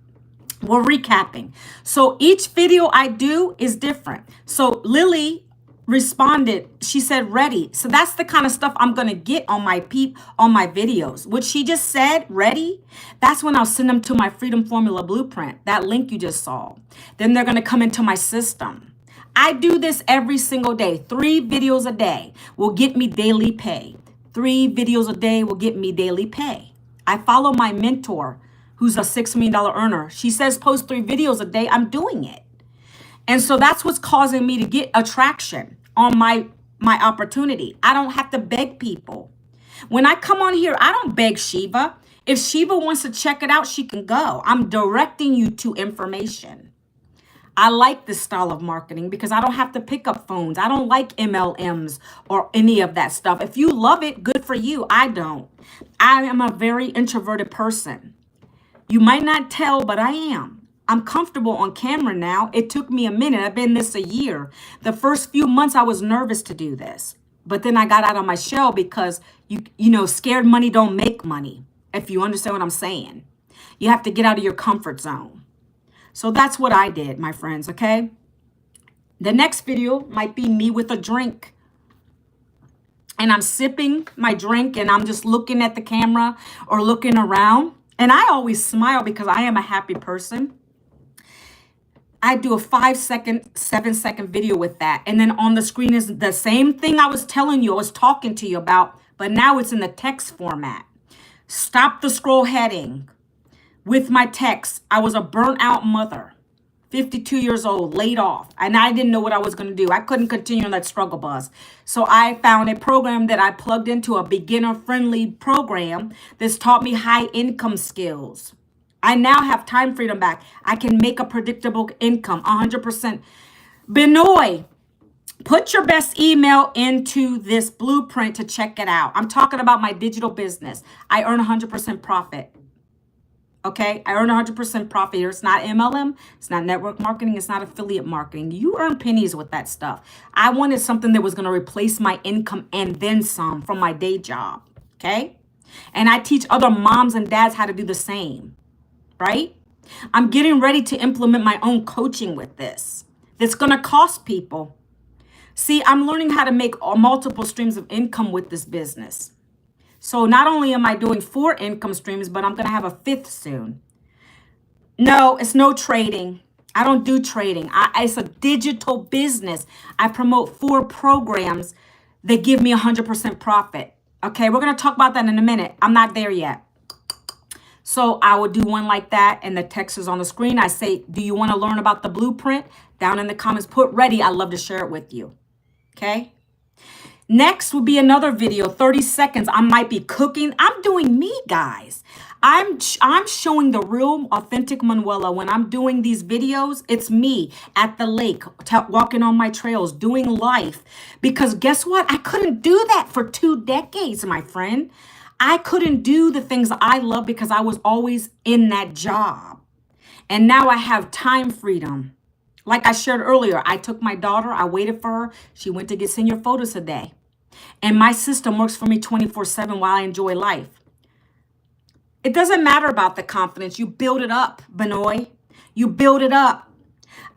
S1: We're recapping. So each video I do is different. So Lily responded, she said ready. So that's the kind of stuff I'm going to get on my videos. What she just said, ready, that's when I'll send them to my Freedom Formula Blueprint, that link you just saw. Then they're going to come into my system. I do this every single day. 3 videos a day will get me daily pay. 3 videos a day will get me daily pay. I follow my mentor, who's a $6 million earner. She says post 3 videos a day. I'm doing it. And so that's what's causing me to get attraction on my opportunity. I don't have to beg people. When I come on here, I don't beg Shiva. If Shiva wants to check it out, she can go. I'm directing you to information. I like this style of marketing because I don't have to pick up phones. I don't like MLMs or any of that stuff. If you love it, good for you. I don't. I am a very introverted person. You might not tell, but I am. I'm comfortable on camera now. It took me a minute. I've been this a year. The first few months I was nervous to do this, but then I got out of my shell because you know, scared money don't make money. If you understand what I'm saying, you have to get out of your comfort zone. So that's what I did, my friends. Okay. The next video might be me with a drink and I'm sipping my drink and I'm just looking at the camera or looking around. And I always smile because I am a happy person. I do a 5-second, 7-second video with that. And then on the screen is the same thing I was telling you, I was talking to you about, but now it's in the text format. Stop the scroll heading. With my text, I was a burnt out mother, 52 years old, laid off, and I didn't know what I was going to do. I couldn't continue on that struggle bus. So I found a program that I plugged into, a beginner-friendly program that's taught me high income skills. I now have time freedom back. I can make a predictable income, 100%. Benoy, put your best email into this blueprint to check it out. I'm talking about my digital business. I earn 100% profit. Okay, I earn 100% profit here. It's not MLM, it's not network marketing, it's not affiliate marketing. You earn pennies with that stuff. I wanted something that was going to replace my income and then some from my day job. Okay, and I teach other moms and dads how to do the same, right? I'm getting ready to implement my own coaching with this. That's going to cost people. See, I'm learning how to make multiple streams of income with this business. So not only am I doing 4 income streams, but I'm going to have a 5th soon. No, it's no trading. I don't do trading. It's a digital business. I promote 4 programs that give me 100% profit. Okay, we're going to talk about that in a minute. I'm not there yet. So I would do one like that, and the text is on the screen. I say, do you want to learn about the blueprint? Down in the comments, put ready. I'd love to share it with you. Okay. Next will be another video, 30 seconds. I might be cooking. I'm doing me, guys. I'm showing the real, authentic Manuela. When I'm doing these videos, it's me at the lake, walking on my trails, doing life. Because guess what? I couldn't do that for 2 decades, my friend. I couldn't do the things I love because I was always in that job. And now I have time freedom. Like I shared earlier, I took my daughter, I waited for her. She went to get senior photos today. And my system works for me 24/7 while I enjoy life. It doesn't matter about the confidence. You build it up, Benoy. You build it up.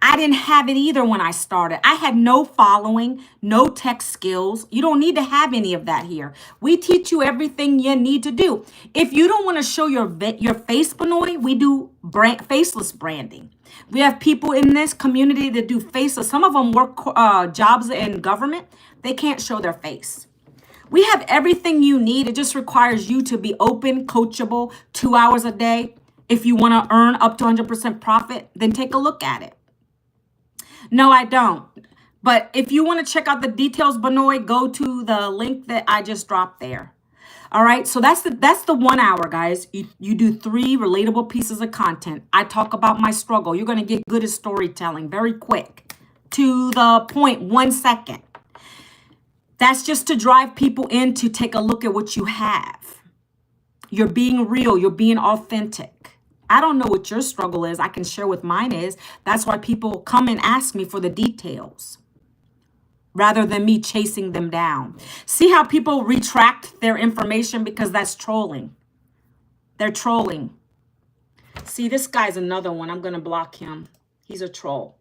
S1: I didn't have it either when I started. I had no following, no tech skills. You don't need to have any of that here. We teach you everything you need to do. If you don't want to show your face, Benoy, we do faceless branding. We have people in this community that do faceless. Some of them work jobs in government. They can't show their face. We have everything you need. It just requires you to be open, coachable, 2 hours a day. If you want to earn up to 100% profit, then take a look at it. No, I don't. But if you want to check out the details, Benoy, go to the link that I just dropped there. All right, so that's the 1 hour, guys. You do 3 relatable pieces of content. I talk about my struggle. You're going to get good at storytelling very quick, to the point, 1 second. That's just to drive people in to take a look at what you have. You're being real. You're being authentic. I don't know what your struggle is. I can share what mine is. That's why people come and ask me for the details rather than me chasing them down. See how people retract their information because that's trolling. They're trolling. See, this guy's another one. I'm going to block him. He's a troll.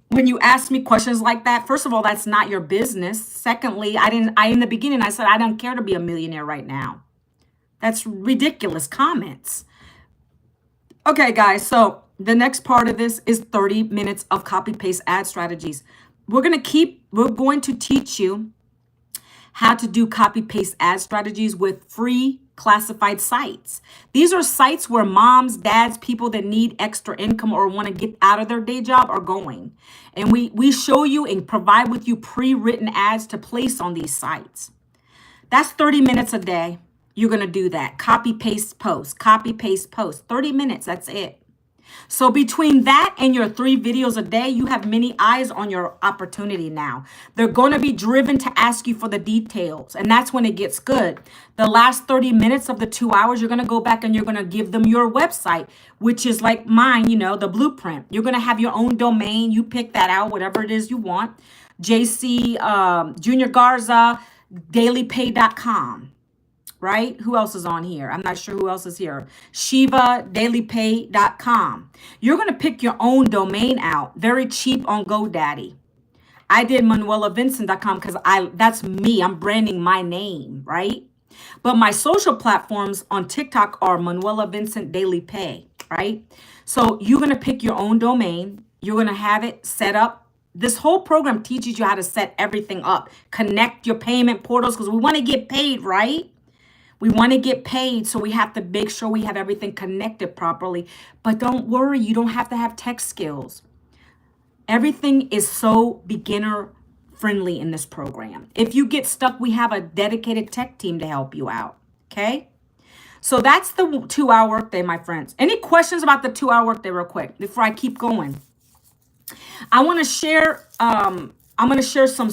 S1: When you ask me questions like that, first of all, that's not your business. Secondly, in the beginning, I said, I don't care to be a millionaire right now. That's ridiculous comments. Okay, guys, so the next part of this is 30 minutes of copy paste ad strategies. We're going to teach you how to do copy paste ad strategies with free classified sites. These are sites where moms, dads, people that need extra income or want to get out of their day job are going. And we show you and provide with you pre-written ads to place on these sites. That's 30 minutes a day. You're going to do that. Copy, paste, post. Copy, paste, post. 30 minutes. That's it. So between that and your 3 videos a day, you have many eyes on your opportunity now. They're going to be driven to ask you for the details. And that's when it gets good. The last 30 minutes of the 2 hours, you're going to go back and you're going to give them your website, which is like mine, the blueprint. You're going to have your own domain. You pick that out, whatever it is you want. JC, Junior Garza, dailypay.com. Right? Who else is on here? I'm not sure who else is here. ShivaDailyPay.com. You're going to pick your own domain out. Very cheap on GoDaddy. I did ManuelaVincent.com because that's me. I'm branding my name, right? But my social platforms on TikTok are Manuela Vincent Daily Pay, right? So you're going to pick your own domain. You're going to have it set up. This whole program teaches you how to set everything up. Connect your payment portals because we want to get paid, right? We want to get paid, so we have to make sure we have everything connected properly. But don't worry, you don't have to have tech skills. Everything is so beginner friendly in this program. If you get stuck, we have a dedicated tech team to help you out, okay? So that's the 2-hour workday, my friends. Any questions about the 2-hour workday real quick before I keep going? I want to share, I'm going to share some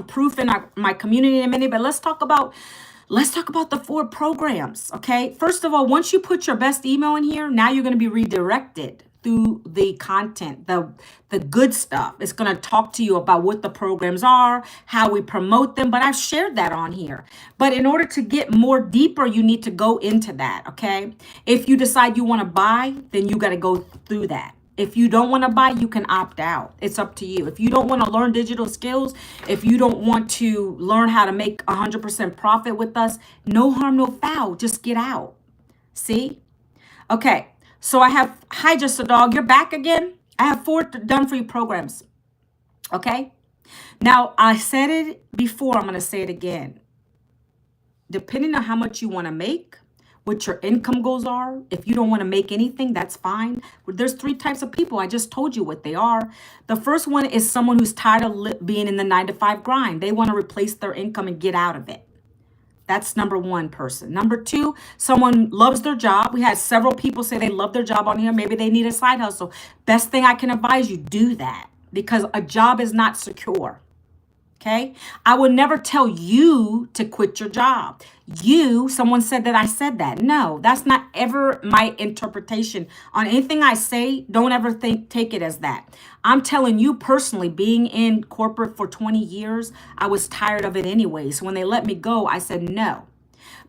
S1: proof in my community in a minute, but let's talk about Let's talk about the 4 programs, okay? First of all, once you put your best email in here, now you're going to be redirected through the content, the good stuff. It's going to talk to you about what the programs are, how we promote them, but I've shared that on here. But in order to get more deeper, you need to go into that, okay? If you decide you want to buy, then you got to go through that. If you don't want to buy, you can opt out. It's up to you. If you don't want to learn digital skills, if you don't want to learn how to make 100% profit with us, no harm, no foul. Just get out. See? Okay. So I have, hi, Just a Dog. You're back again. I have 4 done for you programs. Okay. Now, I said it before. I'm going to say it again. Depending on how much you want to make, what your income goals are. If you don't want to make anything, that's fine. There's 3 types of people. I just told you what they are. The first one is someone who's tired of being in the 9-to-5 grind. They want to replace their income and get out of it. That's number 1 person. Number 2, someone loves their job. We had several people say they love their job on here. Maybe they need a side hustle. Best thing I can advise you, do that, because a job is not secure. Okay. I will never tell you to quit your job. Someone said that I said that. No, that's not ever my interpretation on anything I say. Don't ever take it as that. I'm telling you personally, being in corporate for 20 years, I was tired of it anyway. So when they let me go, I said no.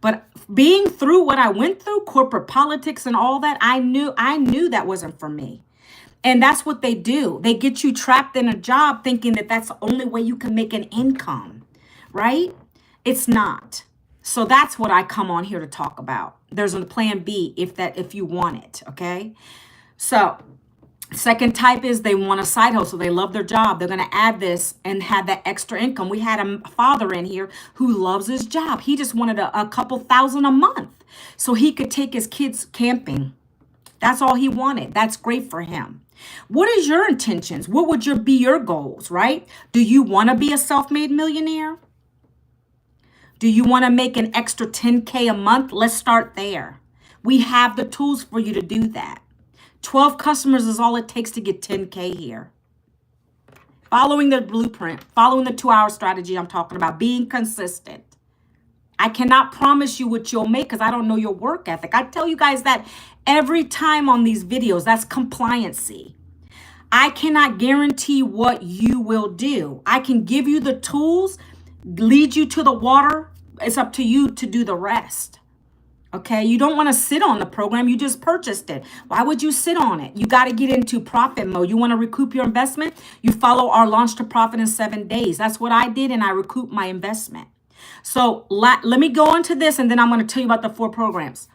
S1: But being through what I went through, corporate politics and all that, I knew that wasn't for me. And that's what they do. They get you trapped in a job thinking that that's the only way you can make an income, right? It's not. So that's what I come on here to talk about. There's a plan B if you want it, okay? So second type is they want a side hustle. They love their job. They're going to add this and have that extra income. We had a father in here who loves his job. He just wanted a couple thousand a month so he could take his kids camping. That's all he wanted. That's great for him. What is your intentions? What would be your goals, right? Do you want to be a self-made millionaire? Do you want to make an extra 10K a month? Let's start there. We have the tools for you to do that. 12 customers is all it takes to get 10K here. Following the blueprint, following the 2-hour strategy I'm talking about, being consistent. I cannot promise you what you'll make because I don't know your work ethic. I tell you guys that every time on these videos. That's compliancy. I cannot guarantee what you will do. I can give you the tools, lead you to the water. It's up to you to do the rest. Okay, you don't want to sit on the program. You just purchased it. Why would you sit on it? You got to get into profit mode. You want to recoup your investment? You follow our launch to profit in 7 days. That's what I did, and I recouped my investment. So let me go into this, and then I'm going to tell you about the 4 programs.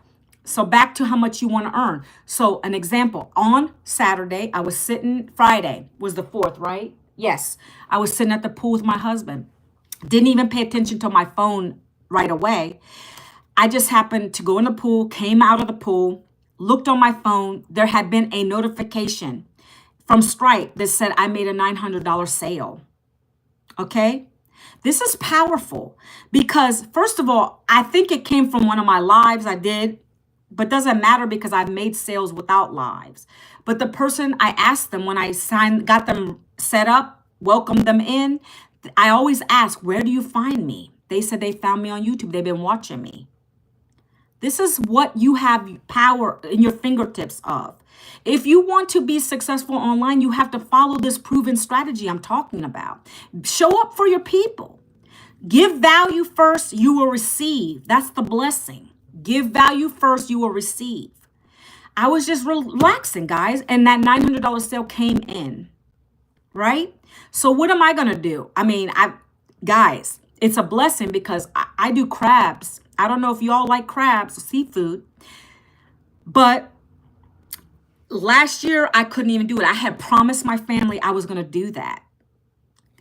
S1: So back to how much you want to earn. So an example, on Saturday, I was sitting, Friday was the 4th, right? Yes, I was sitting at the pool with my husband. Didn't even pay attention to my phone right away. I just happened to go in the pool, came out of the pool, looked on my phone. There had been a notification from Stripe that said I made a $900 sale. Okay? This is powerful because, first of all, I think it came from one of my lives I did, but doesn't matter because I've made sales without lives. But the person, I asked them when I got them set up, welcomed them in, I always ask, where do you find me? They said they found me on YouTube. They've been watching me. This is what you have power in your fingertips of. If you want to be successful online, you have to follow this proven strategy I'm talking about. Show up for your people. Give value first, you will receive. That's the blessing. Give value first, you will receive. I was just relaxing, guys, and that $900 sale came in, right? So what am I going to do? I mean, guys, it's a blessing because I do crabs. I don't know if y'all like crabs or seafood, but last year I couldn't even do it. I had promised my family I was going to do that.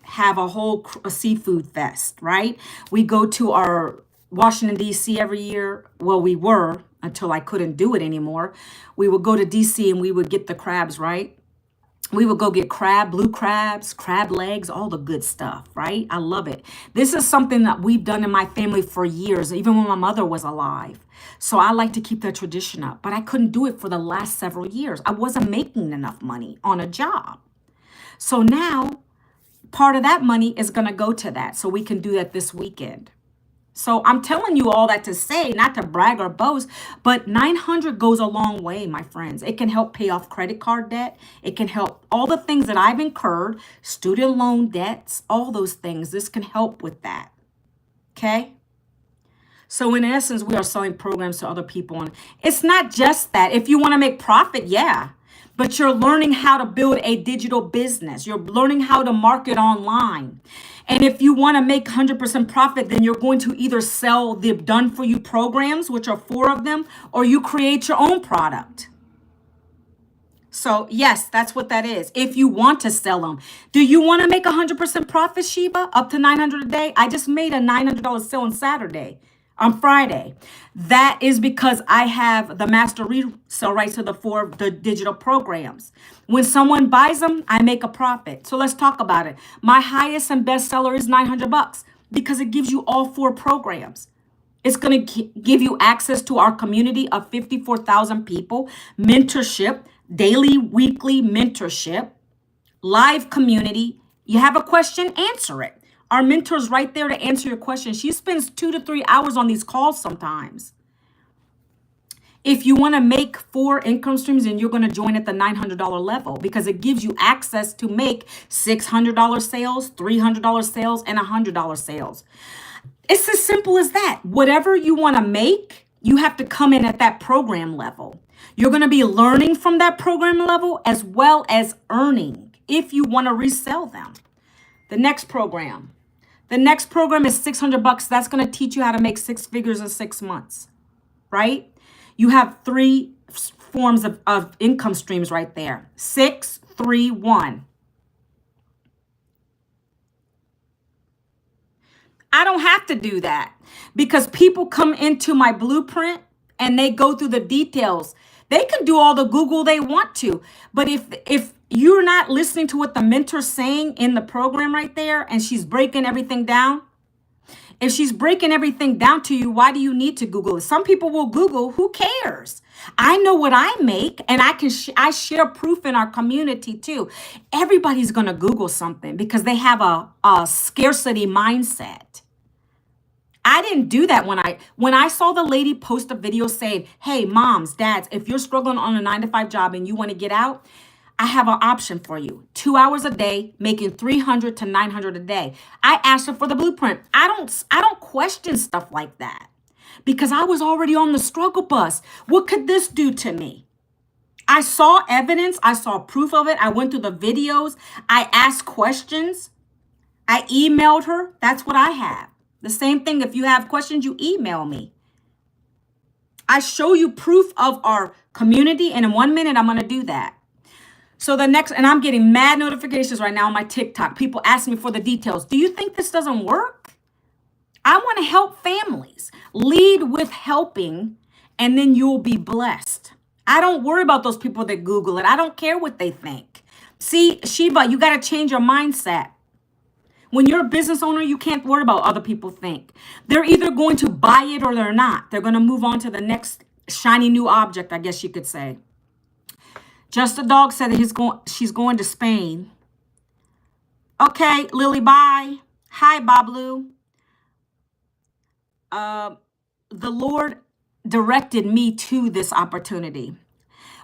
S1: Have a seafood fest, right? We go to our Washington, D.C. every year. Well, we were until I couldn't do it anymore. We would go to D.C. and we would get the crabs, right? We would go get blue crabs, crab legs, all the good stuff, right? I love it. This is something that we've done in my family for years, even when my mother was alive. So I like to keep that tradition up, but I couldn't do it for the last several years. I wasn't making enough money on a job. So now part of that money is going to go to that so we can do that this weekend. So I'm telling you all that to say, not to brag or boast, but 900 goes a long way, my friends. It can help pay off credit card debt. It can help all the things that I've incurred, student loan debts, all those things. This can help with that. Okay? So in essence, we are selling programs to other people. And it's not just that. If you want to make profit, yeah. But you're learning how to build a digital business. You're learning how to market online. And if you want to make 100% profit, then you're going to either sell the done for you programs, which are 4 of them, or you create your own product. So yes, that's what that is. If you want to sell them, do you want to make 100% profit, Sheba? Up to 900 a day? I just made a $900 sale on Saturday, on Friday. That is because I have the master resale rights to the digital programs. When someone buys them, I make a profit. So let's talk about it. My highest and best seller is $900 because it gives you all 4 programs. It's going to give you access to our community of 54,000 people, mentorship, daily, weekly mentorship, live community. You have a question, answer it. Our mentor's right there to answer your question. She spends 2 to 3 hours on these calls sometimes. If you want to make 4 income streams, then you're going to join at the $900 level because it gives you access to make $600 sales, $300 sales, and $100 sales. It's as simple as that. Whatever you want to make, you have to come in at that program level. You're going to be learning from that program level as well as earning if you want to resell them. The next program. The next program is $600. That's going to teach you how to make 6 figures in 6 months, right? You have 3 forms of income streams right there. 6, 3, 1. I don't have to do that because people come into my blueprint and they go through the details. They can do all the Google they want to, but if you're not listening to what the mentor's saying in the program right there and she's breaking everything down, if she's breaking everything down to you, why do you need to Google it? Some people will Google, who cares? I know what I make and I share proof in our community too. Everybody's going to Google something because they have a scarcity mindset. I didn't do that when I saw the lady post a video saying, hey, moms, dads, if you're struggling on a 9-to-5 job and you want to get out, I have an option for you. 2 hours a day, making $300 to $900 a day. I asked her for the blueprint. I don't question stuff like that because I was already on the struggle bus. What could this do to me? I saw evidence. I saw proof of it. I went through the videos. I asked questions. I emailed her. That's what I have. The same thing, if you have questions, you email me. I show you proof of our community, and in 1 minute, I'm going to do that. So the next, and I'm getting mad notifications right now on my TikTok. People ask me for the details. Do you think this doesn't work? I want to help families. Lead with helping, and then you'll be blessed. I don't worry about those people that Google it. I don't care what they think. See, Sheba, you got to change your mindset. When you're a business owner, you can't worry about what other people think. They're either going to buy it or they're not. They're going to move on to the next shiny new object, I guess you could say. Just a Dog said that she's going to Spain. Okay, Lily, bye. Hi, Bablu. The Lord directed me to this opportunity.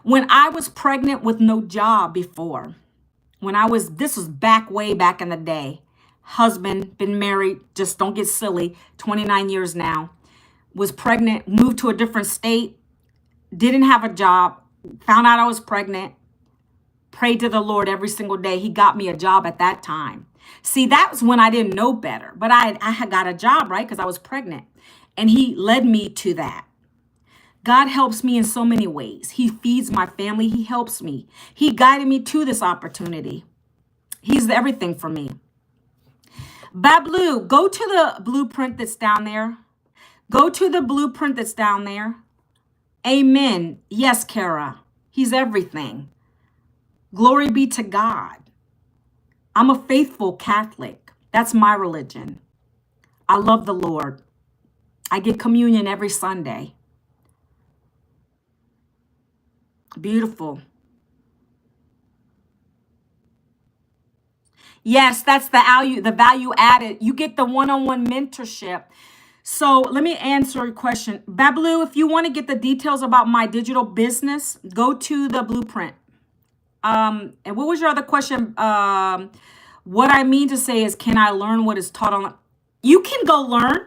S1: When I was pregnant with no job before, this was way back in the day. Husband, been married, just don't get silly, 29 years now. Was pregnant, moved to a different state, didn't have a job, found out I was pregnant, prayed to the Lord every single day. He got me a job at that time. See, that was when I didn't know better, but I had got a job, right? Because I was pregnant, and he led me to that. God helps me in so many ways. He feeds my family. He helps me. He guided me to this opportunity. He's everything for me. Bablu, go to the blueprint that's down there. Go to the blueprint that's down there. Amen. Yes, Kara. He's everything. Glory be to God. I'm a faithful Catholic. That's my religion. I love the Lord. I get communion every Sunday. Beautiful. Yes, that's the value added. You get the one-on-one mentorship. So let me answer your question. Bablu, if you want to get the details about my digital business, go to the blueprint. And what was your other question? What I mean to say is, can I learn what is taught on? You can go learn.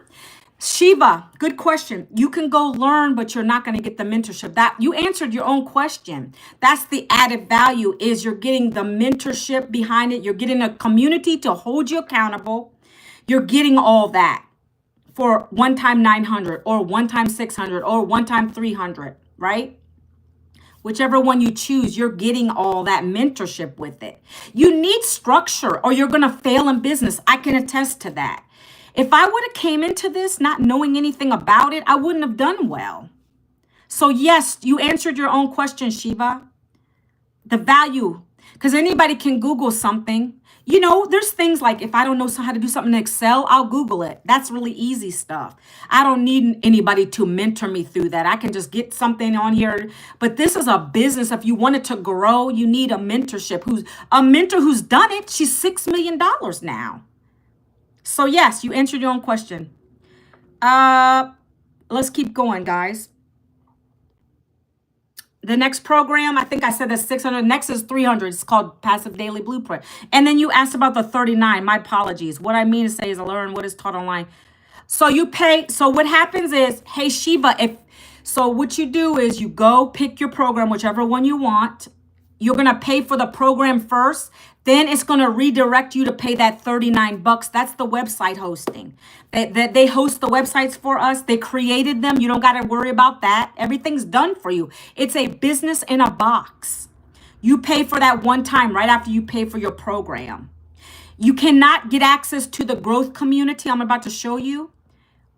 S1: Shiva, good question. You can go learn, but you're not going to get the mentorship. That you answered your own question. That's the added value is you're getting the mentorship behind it. You're getting a community to hold you accountable. You're getting all that for one time 900 or one time 600 or one time 300, right? Whichever one you choose, you're getting all that mentorship with it. You need structure or you're going to fail in business. I can attest to that. If I would have came into this not knowing anything about it, I wouldn't have done well. So yes, you answered your own question, Shiva. The value, because anybody can Google something. You know, there's things like if I don't know how to do something in Excel, I'll Google it. That's really easy stuff. I don't need anybody to mentor me through that. I can just get something on here. But this is a business. If you want it to grow, you need a mentorship. Who's a mentor who's done it? She's $6 million now. So yes, you answered your own question. Let's keep going, guys. The next program, I think I said that's 600. Next is 300. It's called Passive Daily Blueprint. And then you asked about the 39. My apologies. What I mean to say is learn what is taught online. So you pay. So what happens is, hey, Shiva, so what you do is you go pick your program, whichever one you want. You're going to pay for the program first. Then it's going to redirect you to pay that 39 bucks. That's the website hosting. They host the websites for us. They created them. You don't got to worry about that. Everything's done for you. It's a business in a box. You pay for that one time right after you pay for your program. You cannot get access to the growth community I'm about to show you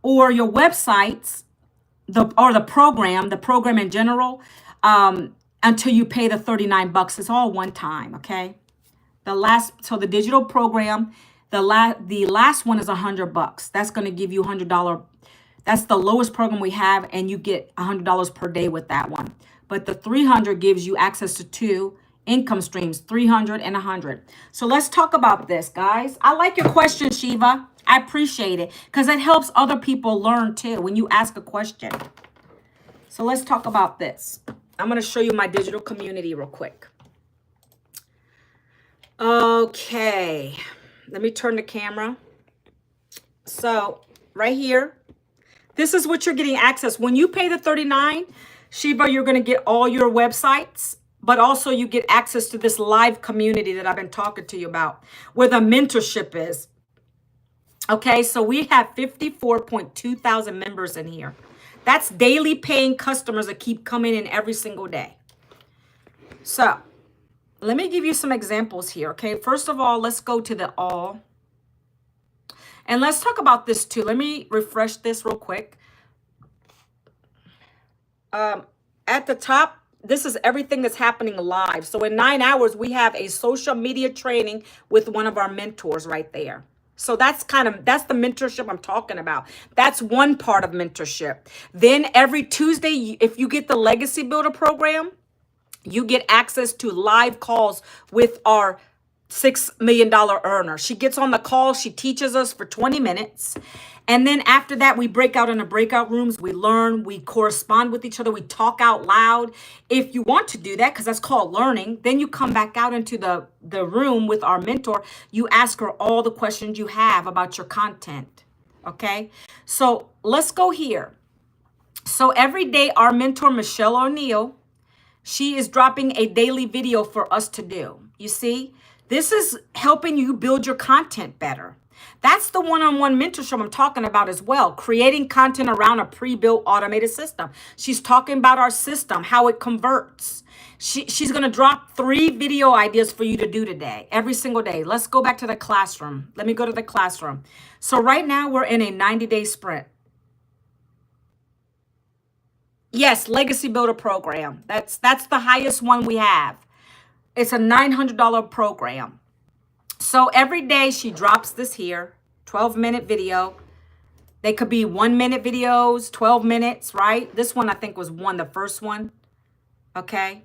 S1: or your websites, the program in general, until you pay the 39 bucks. It's all one time, okay? So the digital program, the last one is $100. That's going to give you $100. That's the lowest program we have, and you get $100 per day with that one. But the 300 gives you access to two income streams, 300 and 100. So let's talk about this, guys. I like your question, Shiva. I appreciate it because it helps other people learn too when you ask a question. So let's talk about this. I'm going to show you my digital community real quick. Okay, let me turn the camera. So right here, this is what you're getting access. When you pay the 39, Shiva, you're going to get all your websites, but also you get access to this live community that I've been talking to you about, where the mentorship is. Okay, so we have 54.2 thousand members in here. That's daily paying customers that keep coming in every single day. So let me give you some examples here, okay? First of all, let's go to the all. And let's talk about this too. Let me refresh this real quick. At the top, this is everything that's happening live. So in 9 hours, we have a social media training with one of our mentors right there. So that's the mentorship I'm talking about. That's one part of mentorship. Then every Tuesday, if you get the Legacy Builder program, you get access to live calls with our $6 million earner. She gets on the call. She teaches us for 20 minutes. And then after that, we break out into breakout rooms. We learn, we correspond with each other. We talk out loud. If you want to do that, because that's called learning, then you come back out into the room with our mentor. You ask her all the questions you have about your content. Okay. So let's go here. So every day, our mentor, Michelle O'Neill, she is dropping a daily video for us to do. You see, this is helping you build your content better. That's the one-on-one mentorship I'm talking about as well. Creating content around a pre-built automated system. She's talking about our system, how it converts. She's going to drop 3 video ideas for you to do today, every single day. Let's go back to the classroom. Let me go to the classroom. So right now we're in a 90-day sprint. Yes, Legacy Builder program. That's the highest one we have. It's a $900 program. So every day she drops this here, 12-minute video. They could be 1-minute videos, 12 minutes, right? This one I think was the first one. Okay.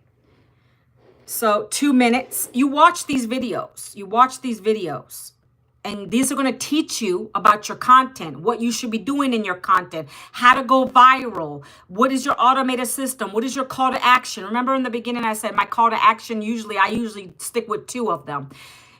S1: So 2 minutes. You watch these videos. And these are going to teach you about your content, what you should be doing in your content, how to go viral, what is your automated system, what is your call to action. Remember in the beginning I said my call to action, I usually stick with 2 of them.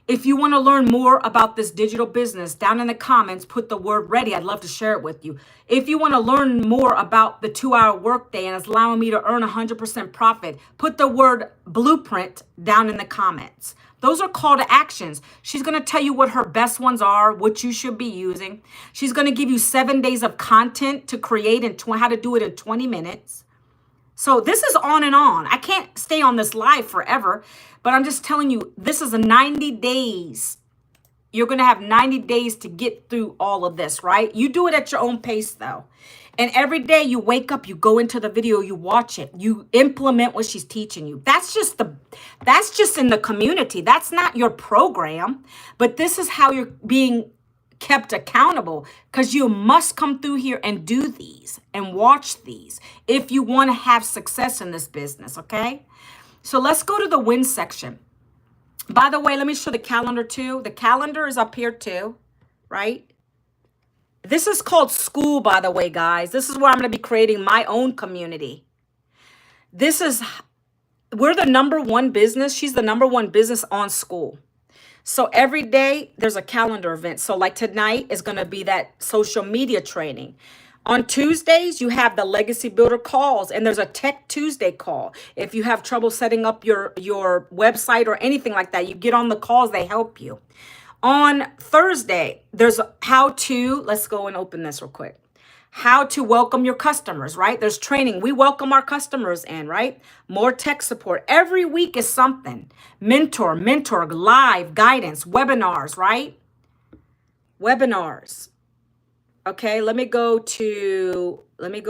S1: If you want to learn more about this digital business, down in the comments, put the word ready. I'd love to share it with you. If you want to learn more about the 2-hour workday and it's allowing me to earn 100% profit, put the word blueprint down in the comments. Those are call to actions. She's going to tell you what her best ones are, what you should be using. She's going to give you 7 days of content to create and how to do it in 20 minutes. So this is on and on. I can't stay on this live forever, but I'm just telling you, this is a 90 days. You're going to have 90 days to get through all of this, right? You do it at your own pace though. And every day you wake up, you go into the video, you watch it, you implement what she's teaching you. That's just in the community. That's not your program, but this is how you're being kept accountable, because you must come through here and do these and watch these if you want to have success in this business, okay? So let's go to the win section. By the way, let me show the calendar too. The calendar is up here too, right? This is called school, by the way, guys. This is where I'm going to be creating my own community. We're the #1 business. She's the #1 business on school. So every day there's a calendar event. So like tonight is going to be that social media training. On Tuesdays, you have the Legacy Builder calls, and there's a Tech Tuesday call. If you have trouble setting up your website or anything like that, you get on the calls, they help you. On Thursday, there's how to, let's go and open this real quick. How to welcome your customers, right? There's training. We welcome our customers in, right? More tech support. Every week is something. Mentor, live, guidance, webinars, right? Webinars. Okay, let me go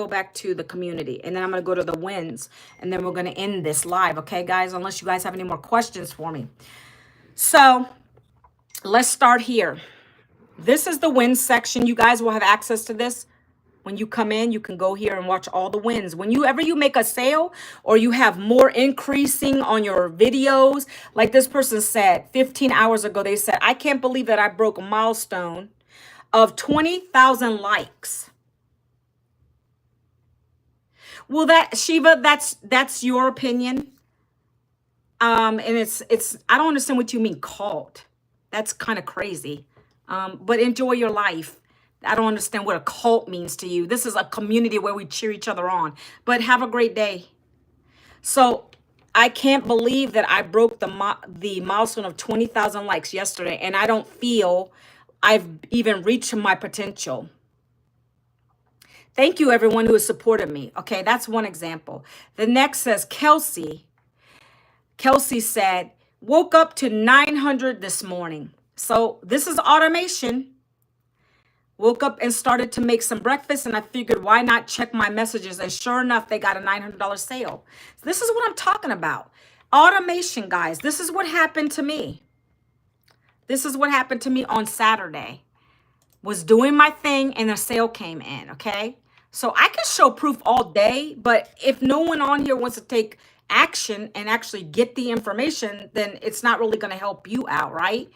S1: back to the community, and then I'm going to go to the wins, and then we're going to end this live, okay, guys? Unless you guys have any more questions for me. So let's start here. This is the wins section. You guys will have access to this. When you come in, you can go here and watch all the wins. Whenever you make a sale or you have more increasing on your videos, like this person said 15 hours ago, they said, I can't believe that I broke a milestone of 20,000 likes. Well, Shiva, that's your opinion. And it's I don't understand what you mean cult. That's kind of crazy. But enjoy your life. I don't understand what a cult means to you. This is a community where we cheer each other on. But have a great day. So I can't believe that I broke the milestone of 20,000 likes yesterday, and I don't feel I've even reached my potential. Thank you, everyone who has supported me. Okay, that's one example. The next says Kelsey. Kelsey said, woke up to 900 this morning. So this is automation. Woke up and started to make some breakfast, and I figured, why not check my messages? And sure enough, they got a $900 sale. This is what I'm talking about. Automation, guys. This is what happened to me. This is what happened to me on Saturday. Was doing my thing, and a sale came in, okay? So I can show proof all day, but if no one on here wants to take action and actually get the information, then it's not really going to help you out, right?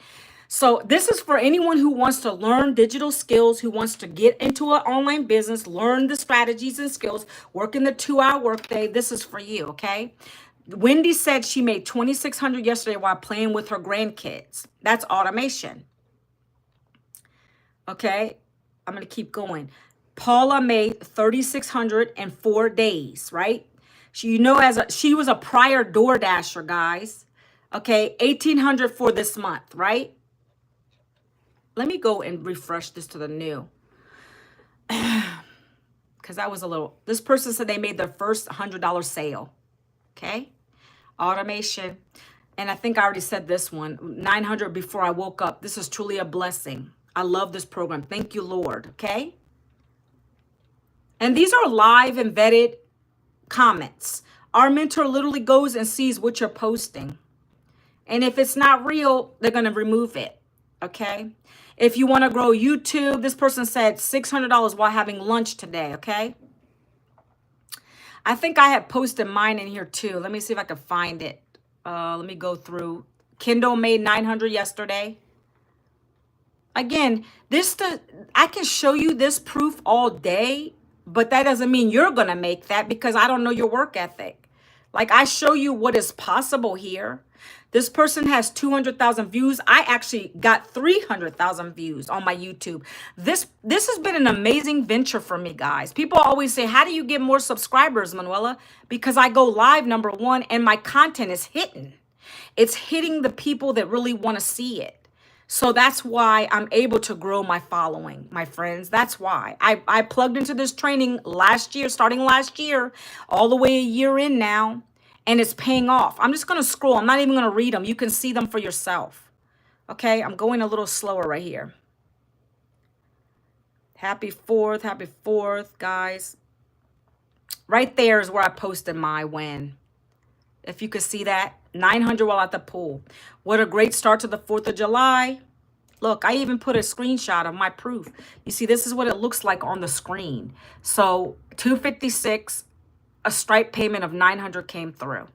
S1: So this is for anyone who wants to learn digital skills, who wants to get into an online business, learn the strategies and skills, work in the 2-hour workday. This is for you, okay? Wendy said she made $2,600 yesterday while playing with her grandkids. That's automation. Okay, I'm going to keep going. Paula made $3,600 in 4 days, right? She was a prior DoorDasher, guys. Okay, $1,800 for this month, right? Let me go and refresh this to the new. Because that was this person said they made their first $100 sale. Okay, automation. And I think I already said this one, 900 before I woke up. This is truly a blessing. I love this program. Thank you, Lord. Okay. And these are live and vetted comments. Our mentor literally goes and sees what you're posting. And if it's not real, they're going to remove it. Okay. If you want to grow YouTube, this person said $600 while having lunch today. Okay. I think I had posted mine in here too. Let me see if I can find it. Let me go through. Kindle made $900 yesterday. Again, I can show you this proof all day, but that doesn't mean you're going to make that because I don't know your work ethic. Like I show you what is possible here. This person has 200,000 views. I actually got 300,000 views on my YouTube. This has been an amazing venture for me, guys. People always say, "How do you get more subscribers, Manuela?" Because I go live, number one, and my content is hitting. It's hitting the people that really want to see it. So that's why I'm able to grow my following, my friends. That's why I plugged into this training last year, starting last year, all the way a year in now, and it's paying off. I'm just going to scroll. I'm not even going to read them. You can see them for yourself. Okay, I'm going a little slower right here. Happy 4th, guys. Right there is where I posted my win. If you could see that, 900 while at the pool. What a great start to the 4th of July. Look, I even put a screenshot of my proof. You see, this is what it looks like on the screen. So 256, a Stripe payment of 900 came through.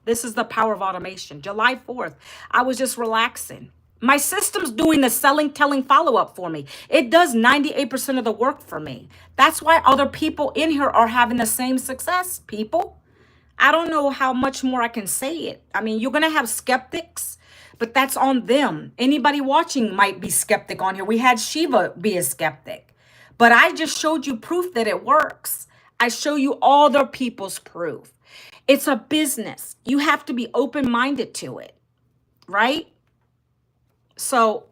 S1: This is the power of automation. July 4th, I was just relaxing. My system's doing the selling, telling follow-up for me. It does 98% of the work for me. That's why other people in here are having the same success, people. I don't know how much more I can say it. I mean, you're going to have skeptics, but that's on them. Anybody watching might be skeptic on here. We had Shiva be a skeptic, but I just showed you proof that it works. I show you other people's proof. It's a business. You have to be open-minded to it, right? So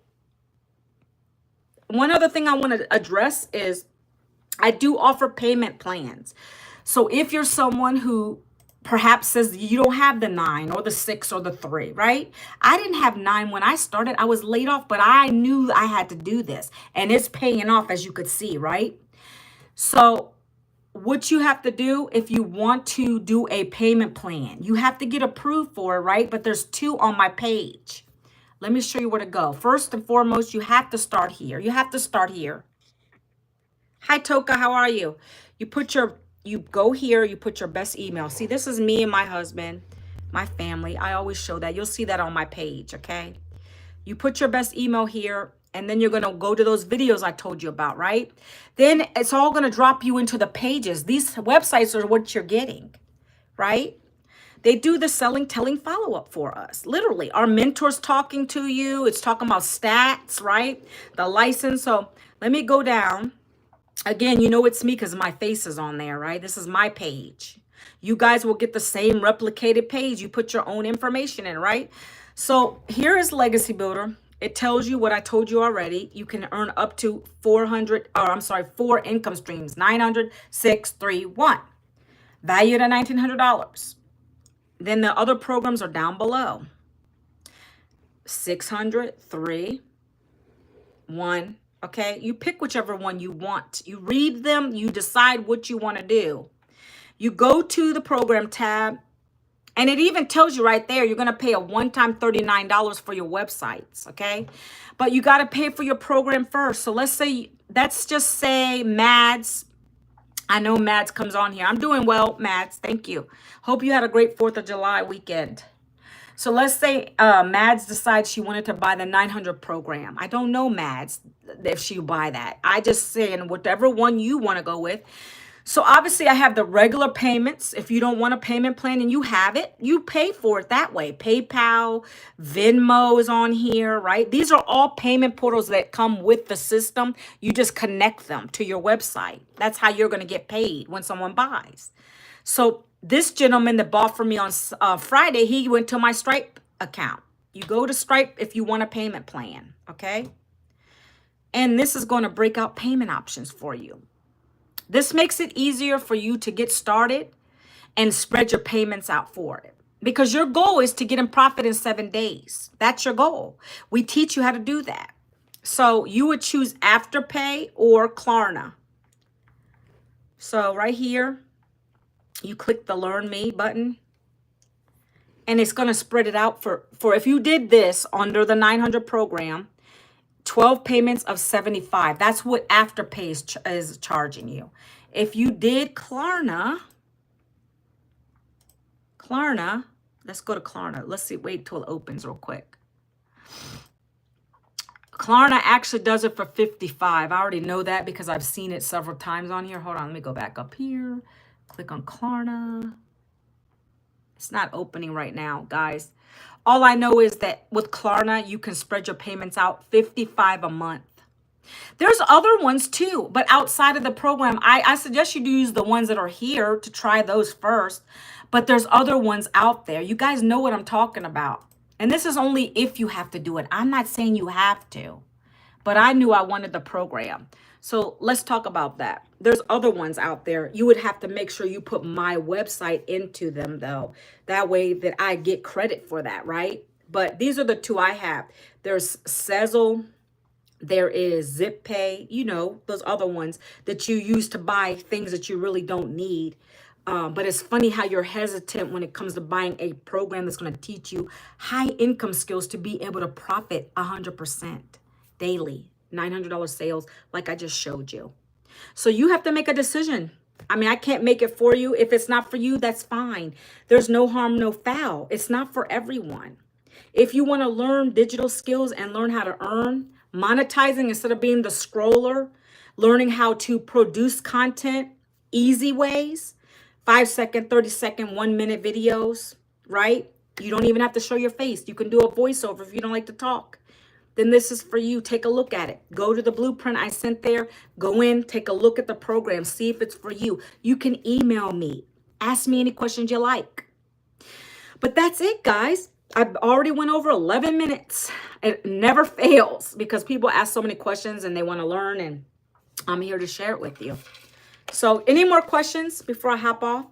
S1: one other thing I want to address is I do offer payment plans. So if you're someone who perhaps says you don't have the 9 or the 6 or the 3, right? I didn't have 9 when I started. I was laid off, but I knew I had to do this. And it's paying off, as you could see, right? So what you have to do if you want to do a payment plan, you have to get approved for it, right? But there's 2 on my page. Let me show you where to go. First and foremost, you have to start here. You have to start here. Hi, Toka. How are you? You go here, you put your best email. See, this is me and my husband, my family. I always show that. You'll see that on my page, okay? You put your best email here, and then you're going to go to those videos I told you about, right? Then it's all going to drop you into the pages. These websites are what you're getting, right? They do the selling, telling follow-up for us. Literally, our mentor's talking to you. It's talking about stats, right? The license. So let me go down. Again, you know it's me because my face is on there, right? This is my page. You guys will get the same replicated page. You put your own information in, right? So here is Legacy Builder. It tells you what I told you already. You can earn up to 4 income streams, 900, 6, 3, 1. Valued at $1,900. Then the other programs are down below. 600, 3, 1. Okay, you pick whichever one you want. You read them, you decide what you want to do. You go to the program tab, and it even tells you right there, you're going to pay a one-time $39 for your websites, okay? But you got to pay for your program first. So let's just say Mads. I know Mads comes on here. I'm doing well, Mads. Thank you. Hope you had a great 4th of July weekend. So let's say Mads decides she wanted to buy the 900 program. I don't know Mads if she buy that. I just saying whatever one you want to go with. So obviously I have the regular payments. If you don't want a payment plan and you have it, you pay for it that way. PayPal, Venmo is on here, right? These are all payment portals that come with the system. You just connect them to your website. That's how you're going to get paid when someone buys. So this gentleman that bought from me on Friday, he went to my Stripe account. You go to Stripe if you want a payment plan, okay? And this is going to break out payment options for you. This makes it easier for you to get started and spread your payments out for it. Because your goal is to get in profit in 7 days. That's your goal. We teach you how to do that. So you would choose Afterpay or Klarna. So right here, you click the Learn Me button. And it's going to spread it out for if you did this under the 900 program, 12 payments of 75. That's what Afterpay is charging you. If you did Klarna, let's go to Klarna. Let's see, wait till it opens real quick. Klarna actually does it for 55. I already know that because I've seen it several times on here. Hold on, let me go back up here. Click on Klarna. It's not opening right now, guys. All I know is that with Klarna, you can spread your payments out 55 a month. There's other ones too, but outside of the program, I suggest you do use the ones that are here to try those first. But there's other ones out there. You guys know what I'm talking about. And this is only if you have to do it. I'm not saying you have to, but I knew I wanted the program. So let's talk about that. There's other ones out there. You would have to make sure you put my website into them though. That way that I get credit for that, right? But these are the two I have. There's Sezzle. There is ZipPay, you know, those other ones that you use to buy things that you really don't need. But it's funny how you're hesitant when it comes to buying a program that's going to teach you high income skills to be able to profit 100% daily, $900 sales like I just showed you. So you have to make a decision. I mean, I can't make it for you. If it's not for you, that's fine. There's no harm, no foul. It's not for everyone. If you want to learn digital skills and learn how to earn, monetizing instead of being the scroller, learning how to produce content, easy ways, 5-second, 30-second, 1-minute videos, right? You don't even have to show your face. You can do a voiceover if you don't like to talk. Then this is for you. Take a look at it. Go to the blueprint I sent there. Go in, take a look at the program. See if it's for you. You can email me. Ask me any questions you like. But that's it, guys. I've already went over 11 minutes. It never fails because people ask so many questions and they want to learn, and I'm here to share it with you. So any more questions before I hop off?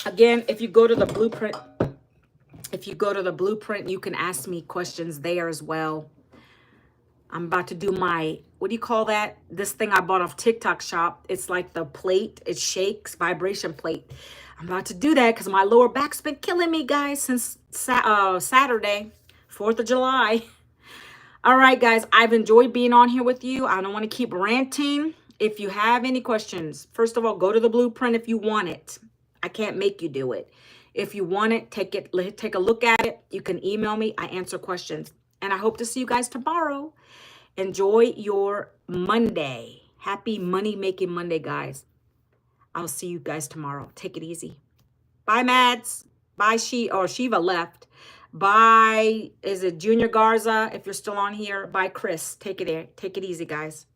S1: Again, if you go to the blueprint, you can ask me questions there as well. I'm about to do my, what do you call that? This thing I bought off TikTok shop. It's like the plate. It shakes, vibration plate. I'm about to do that because my lower back's been killing me, guys, since Saturday, 4th of July. All right, guys, I've enjoyed being on here with you. I don't want to keep ranting. If you have any questions, first of all, go to the blueprint if you want it. I can't make you do it. If you want it, take a look at it. You can email me. I answer questions. And I hope to see you guys tomorrow. Enjoy your Monday. Happy money-making Monday, guys. I'll see you guys tomorrow. Take it easy. Bye, Mads. Bye, Shiva left. Bye, is it Junior Garza, if you're still on here? Bye, Chris. Take it easy, guys.